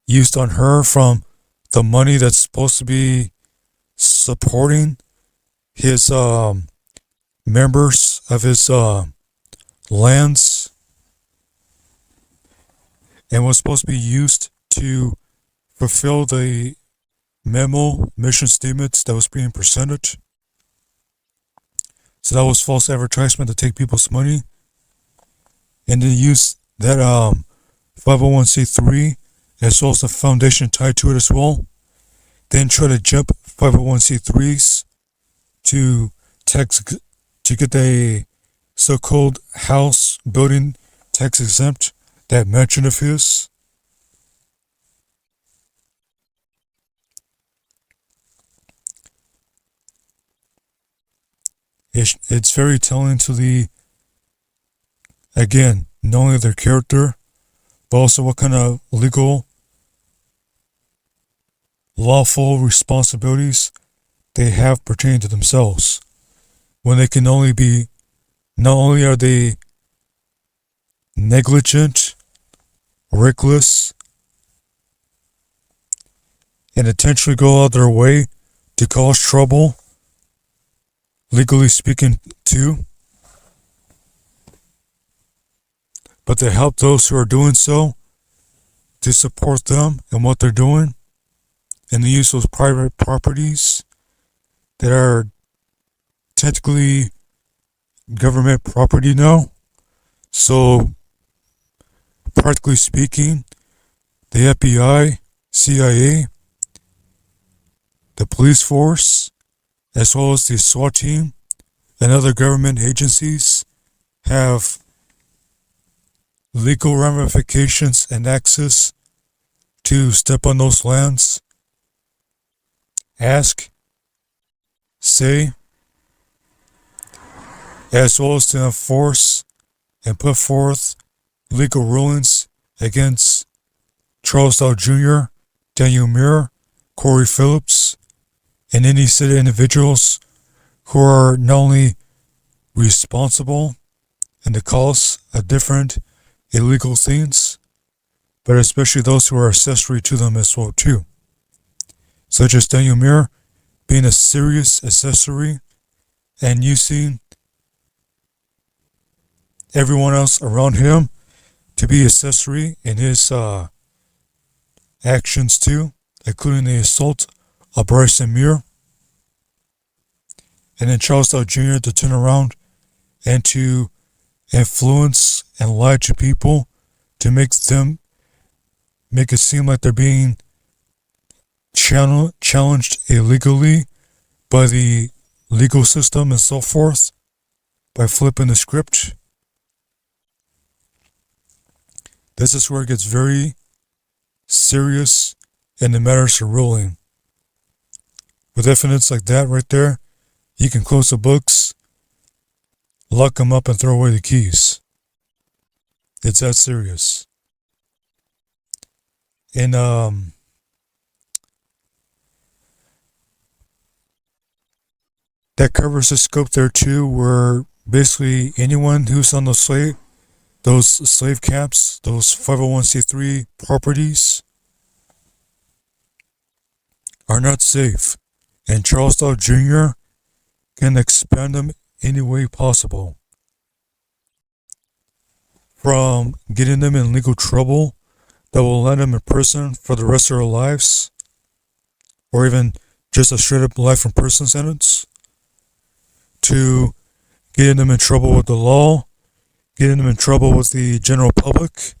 used on her from the money that's supposed to be supporting his members of his lands, and was supposed to be used to fulfill the mission statements that was being presented. So that was false advertisement to take people's money, and then use that 501c3 as well as the foundation tied to it as well. Then try to jump 501c3s to get a so-called house building tax exempt, that mansion of his. It's very telling to the, again, not only their character, but also what kind of legal, lawful responsibilities they have pertaining to themselves. When they can not only are they negligent, reckless, and intentionally go out their way to cause trouble, legally speaking, too, but to help those who are doing so, to support them and what they're doing, and to use those private properties that are technically government property now. So, practically speaking, the FBI, CIA, the police force, as well as the SWAT team and other government agencies have legal ramifications and access to step on those lands, ask, say, as well as to enforce and put forth legal rulings against Charles Dow Jr., Daniel Muir, Corey Phillips, and any city individuals who are not only responsible in the cause of different illegal things, but especially those who are accessory to them as well too. such as Daniel Muir being a serious accessory and using everyone else around him to be accessory in his actions too, including the assault of Bryson Muir. And then Charles Dow Jr. to turn around and to influence and lie to people to make it seem like they're being challenged illegally by the legal system and so forth by flipping the script. This is where it gets very serious in the matters of ruling. With evidence like that right there, you can close the books, lock them up, and throw away the keys. It's that serious. And that covers the scope there too, where basically anyone who's on those slave camps, those 501c3 properties, are not safe, and Charles Dow Jr. can expand them any way possible. From getting them in legal trouble that will land them in prison for the rest of their lives, or even just a straight up life in prison sentence, to getting them in trouble with the law, getting them in trouble with the general public,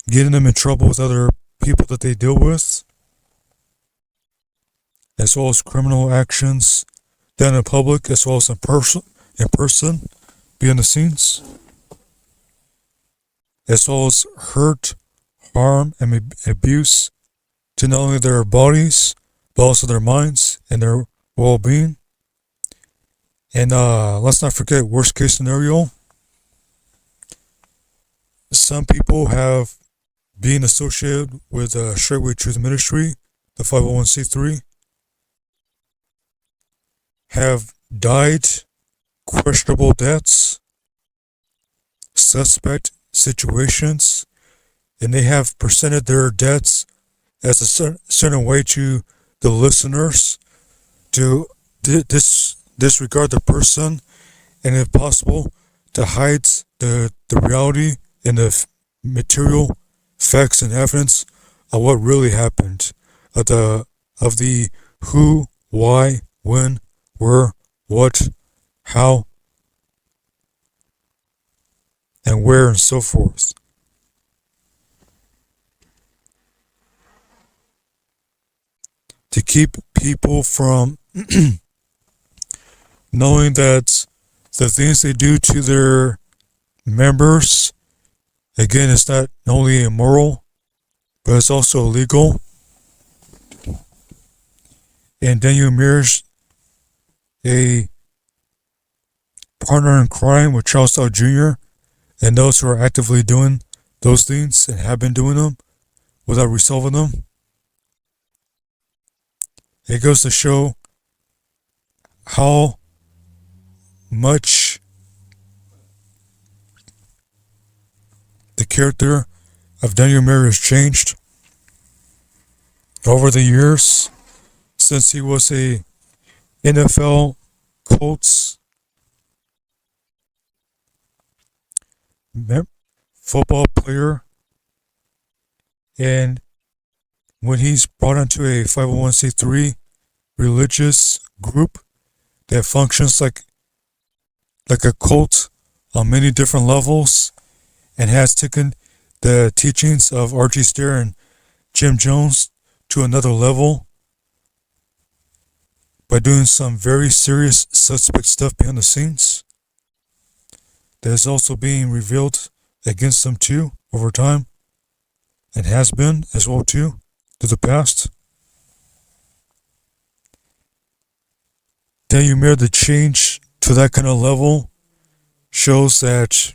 getting them in trouble with other people that they deal with, as well as criminal actions done in public, as well as in person, behind the scenes, as well as hurt, harm, and abuse to not only their bodies, but also their minds and their well-being. And let's not forget, worst case scenario, some people have been associated with StraitwayTruthMinistry, the 501c3, have died questionable deaths, suspect situations, and they have presented their deaths as a certain way to the listeners to disregard the person, and if possible to hide the reality and the material facts and evidence of what really happened, of the who, why, when, where, what, how, and where, and so forth. To keep people from knowing that the things they do to their members, again, it's not only immoral, but it's also illegal. And Daniel Muir's a partner in crime with Charles Dow Jr. and those who are actively doing those things and have been doing them without resolving them. It goes to show how much the character of Daniel Muir has changed over the years since he was a NFL Colts football player, and when he's brought into a 501c3 religious group that functions like a cult on many different levels and has taken the teachings of R.G. Stair and Jim Jones to another level by doing some very serious suspect stuff behind the scenes that is also being revealed against them too over time, and has been as well too to the past. Daniel Muir, the change to that kind of level shows that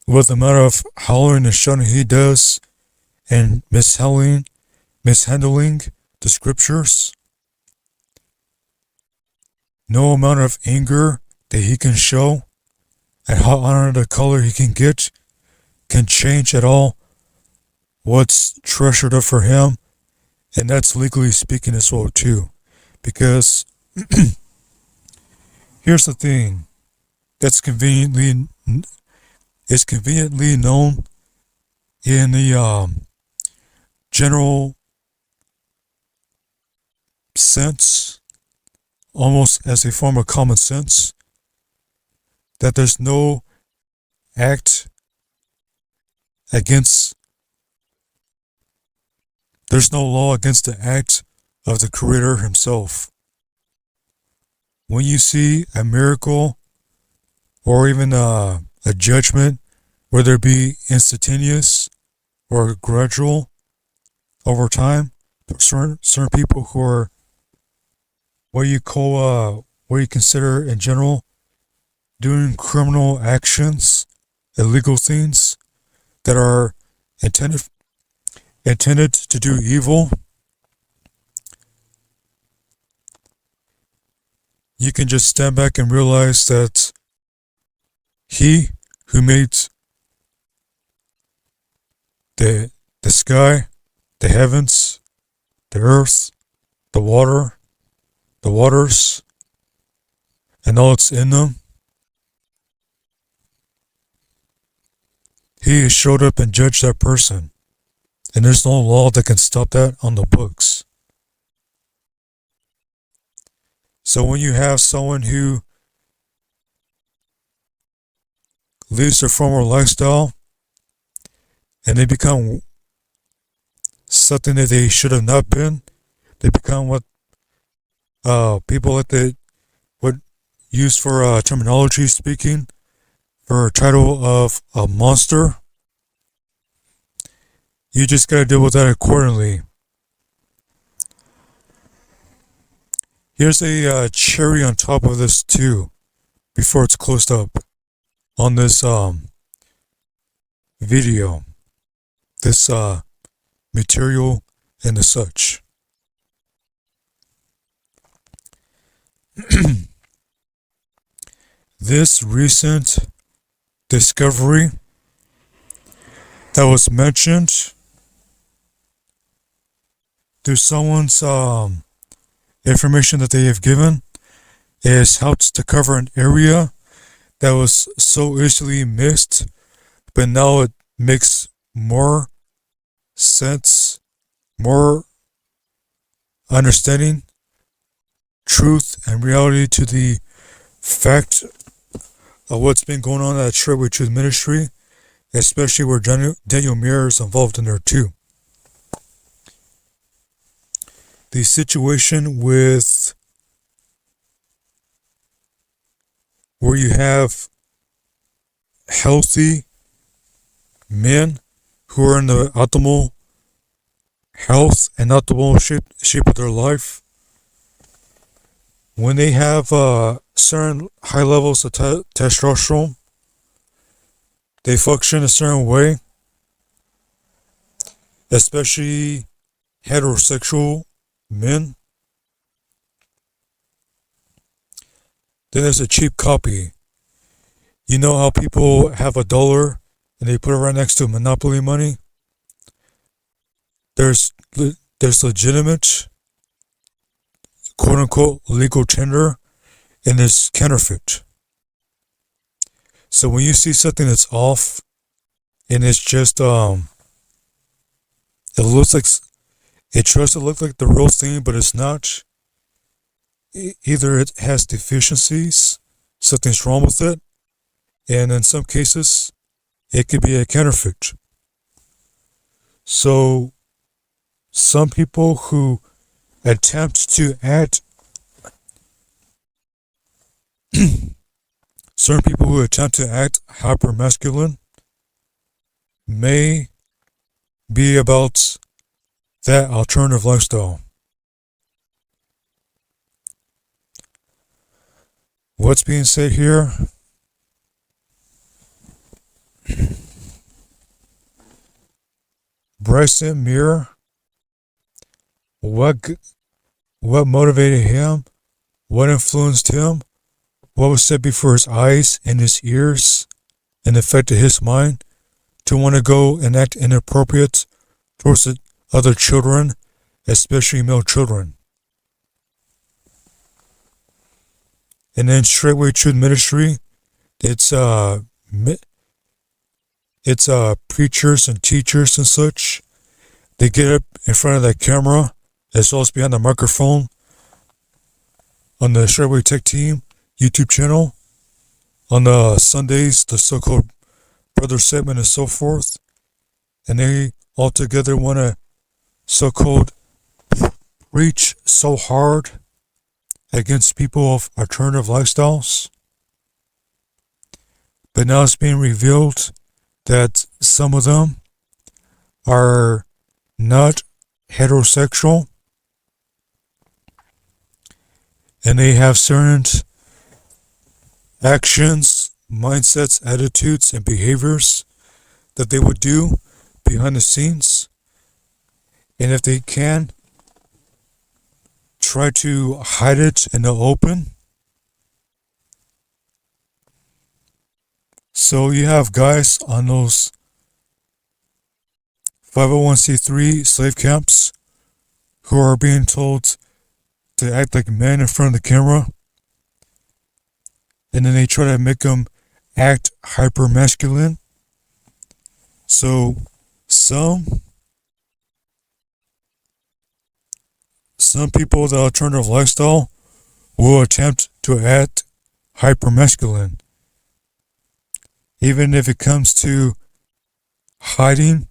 with the amount of hollering and shouting he does and mishandling the scriptures, no amount of anger that he can show and how under the color he can get can change at all what's treasured up for him, and that's legally speaking as well too. Because here's the thing that's conveniently known in the general sense, almost as a form of common sense, that there's no act against, there's no law against the act of the Creator himself. When you see a miracle or even a judgment, whether it be instantaneous or gradual over time, certain people who are what you consider in general doing criminal actions, illegal things that are intended to do evil, you can just stand back and realize that He who made the sky, the heavens, the earth, the waters, and all that's in them, He has showed up and judged that person. And there's no law that can stop that on the books. So when you have someone who leaves their former lifestyle and they become something that they should have not been, they become what people like they would use for terminology speaking for a title of a monster. You just gotta deal with that accordingly. Here's a cherry on top of this too, before it's closed up on this video, this material and the such. This recent discovery that was mentioned through someone's information that they have given is helps to cover an area that was so easily missed, but now it makes more sense, more understanding, truth, and reality to the fact of what's been going on at StraitwayTruthMinistry, especially where Daniel Muir is involved in there too. The situation with where you have healthy men who are in the optimal health and optimal shape of their life, when they have certain high levels of testosterone, they function a certain way, especially heterosexual men. Then there's a cheap copy. You know how people have $1 and they put it right next to Monopoly money? There's legitimate, quote unquote, legal tender, and there's counterfeit. So when you see something that's off and it's just it looks like it tries to look like the real thing, but it's not. Either it has deficiencies, something's wrong with it, and in some cases, it could be a counterfeit. So, some people who attempt to act, certain people who attempt to act hyper-masculine may be about that alternative lifestyle. What's being said here? Bryson Muir, what motivated him? What influenced him? What was said before his eyes and his ears and affected his mind to want to go and act inappropriate towards the other children, especially male children. And then Straightway Truth Ministry, it's preachers and teachers and such. They get up in front of that camera as well as behind the microphone on the Straightway Tech Team YouTube channel on the Sundays, the so-called brother segment and so forth. And they all together want to so-called preach so hard against people of alternative lifestyles. But now it's being revealed that some of them are not heterosexual, and they have certain actions, mindsets, attitudes, and behaviors that they would do behind the scenes. And if they can, try to hide it in the open. So you have guys on those 501c3 slave camps who are being told to act like men in front of the camera, and then they try to make them act hyper masculine. So some people with the alternative lifestyle will attempt to act hyper masculine, even if it comes to hiding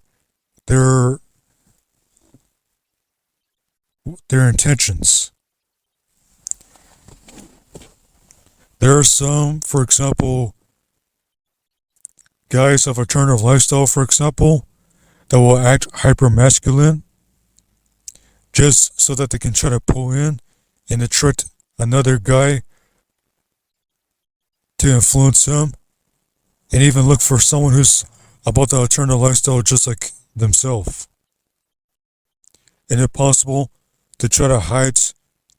their intentions. There are some, for example, guys of alternative lifestyle, for example, that will act hyper masculine just so that they can try to pull in and attract another guy to influence him, and even look for someone who's about the alternative lifestyle just like themselves. And if possible, to try to hide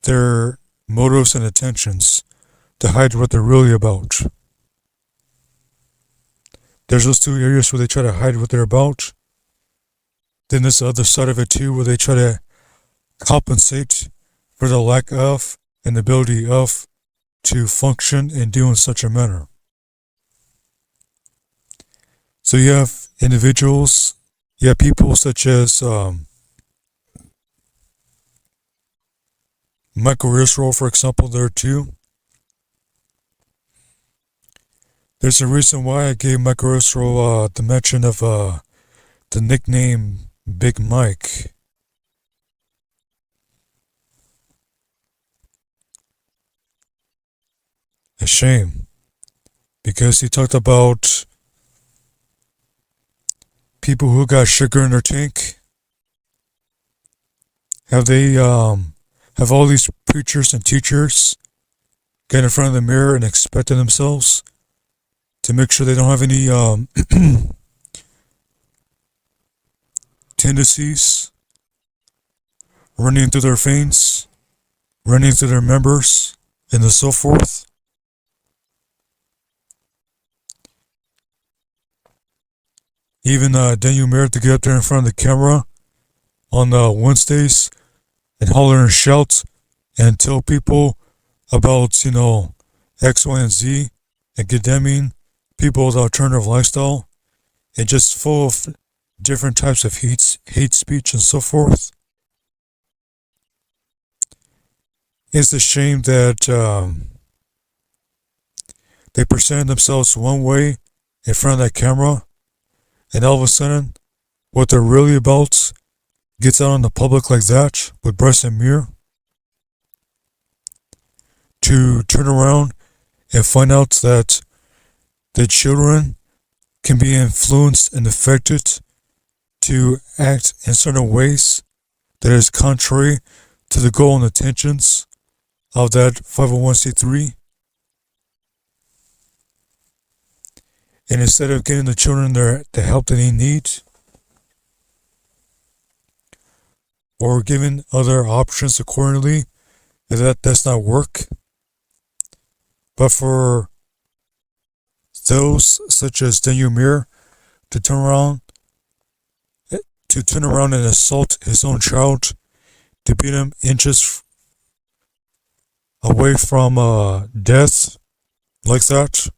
their motives and intentions, to hide what they're really about. There's those two areas where they try to hide what they're about. Then there's the other side of it too, where they try to compensate for the lack of and ability of to function and do in such a manner. So you have individuals, you have people such as Michael Israel, for example, there too. There's a reason why I gave Michael Israel the mention of the nickname Big Mike. A shame, because he talked about people who got sugar in their tank. Have all these preachers and teachers get in front of the mirror and expecting themselves to make sure they don't have any tendencies running through their veins, running through their members, and so forth? Even Daniel Muir to get up there in front of the camera on Wednesdays and holler and shout and tell people about, X, Y, and Z, and condemning people with alternative lifestyle, and just full of different types of hate speech and so forth. It's a shame that they present themselves one way in front of that camera, and all of a sudden, what they're really about gets out in the public like that with Bryce and Muir, to turn around and find out that the children can be influenced and affected to act in certain ways that is contrary to the goal and intentions of that 501c3. And instead of getting the children the help that they need, or giving other options accordingly, that does not work. But for those such as Daniel Muir to turn around and assault his own child, to beat him inches away from death like that.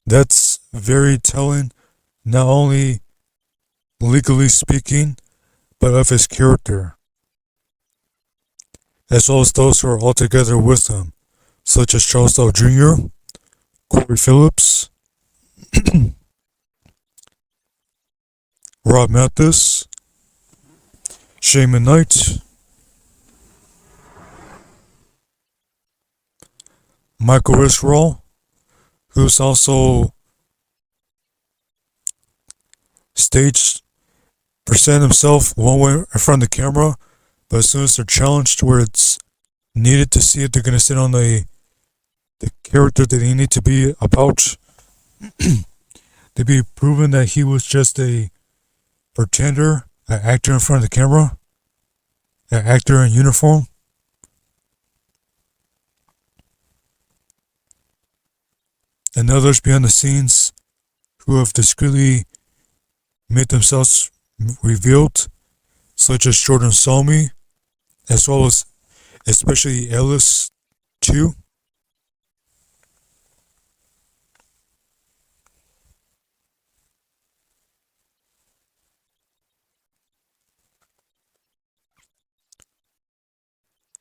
That's very telling, not only legally speaking, but of his character, as well as those who are altogether with him, such as Charles Dahl Jr., Corey Phillips, Rob Mathis, Shaman Knight, Michael Israel, who's also present himself one way in front of the camera, but as soon as they're challenged where it's needed to see it, they're going to sit on the character that they need to be about, to be proven that he was just a pretender, an actor in front of the camera, an actor in uniform. And others behind the scenes who have discreetly made themselves revealed, such as Jordan Salmi, as well as especially Ellis too.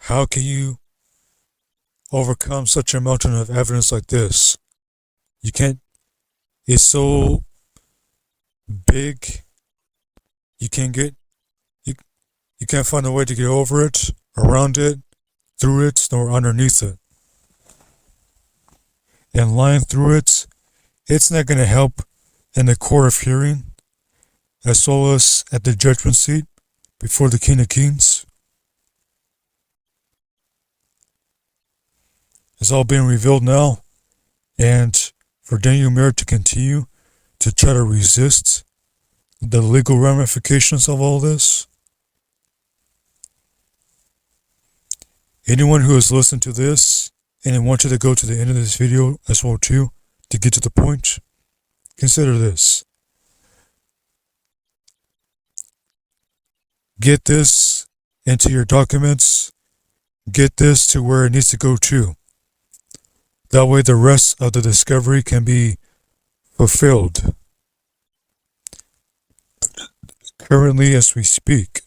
How can you overcome such a mountain of evidence like this? You can't. It's so big. You can't find a way to get over it, around it, through it, nor underneath it. And lying through it, it's not going to help in the court of hearing, as well as at the judgment seat before the King of Kings. It's all being revealed now, and for Daniel Muir to continue to try to resist the legal ramifications of all this. Anyone who has listened to this and I want you to go to the end of this video as well too, to get to the point, consider this. Get this into your documents. Get this to where it needs to go to. That way the rest of the discovery can be fulfilled. Currently as we speak.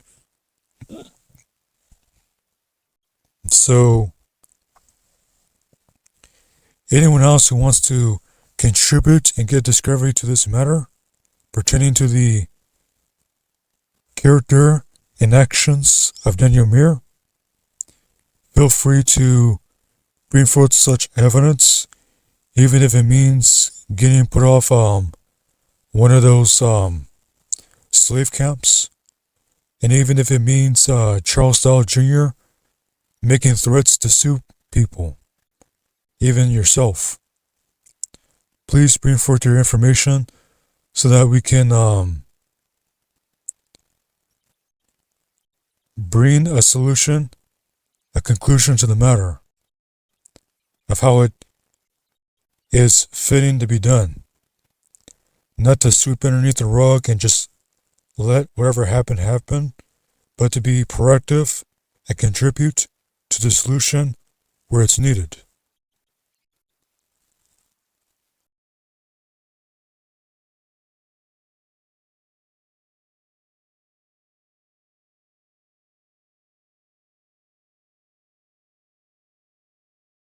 So, anyone else who wants to contribute and get discovery to this matter pertaining to the character and actions of Daniel Muir, feel free to bring forth such evidence, even if it means getting put off one of those slave camps, and even if it means Charles Dahl Jr. making threats to sue people, even yourself. Please bring forth your information so that we can bring a solution, a conclusion to the matter of how it is fitting to be done. Not to sweep underneath the rug and just let whatever happen happen, but to be proactive and contribute to the solution where it's needed.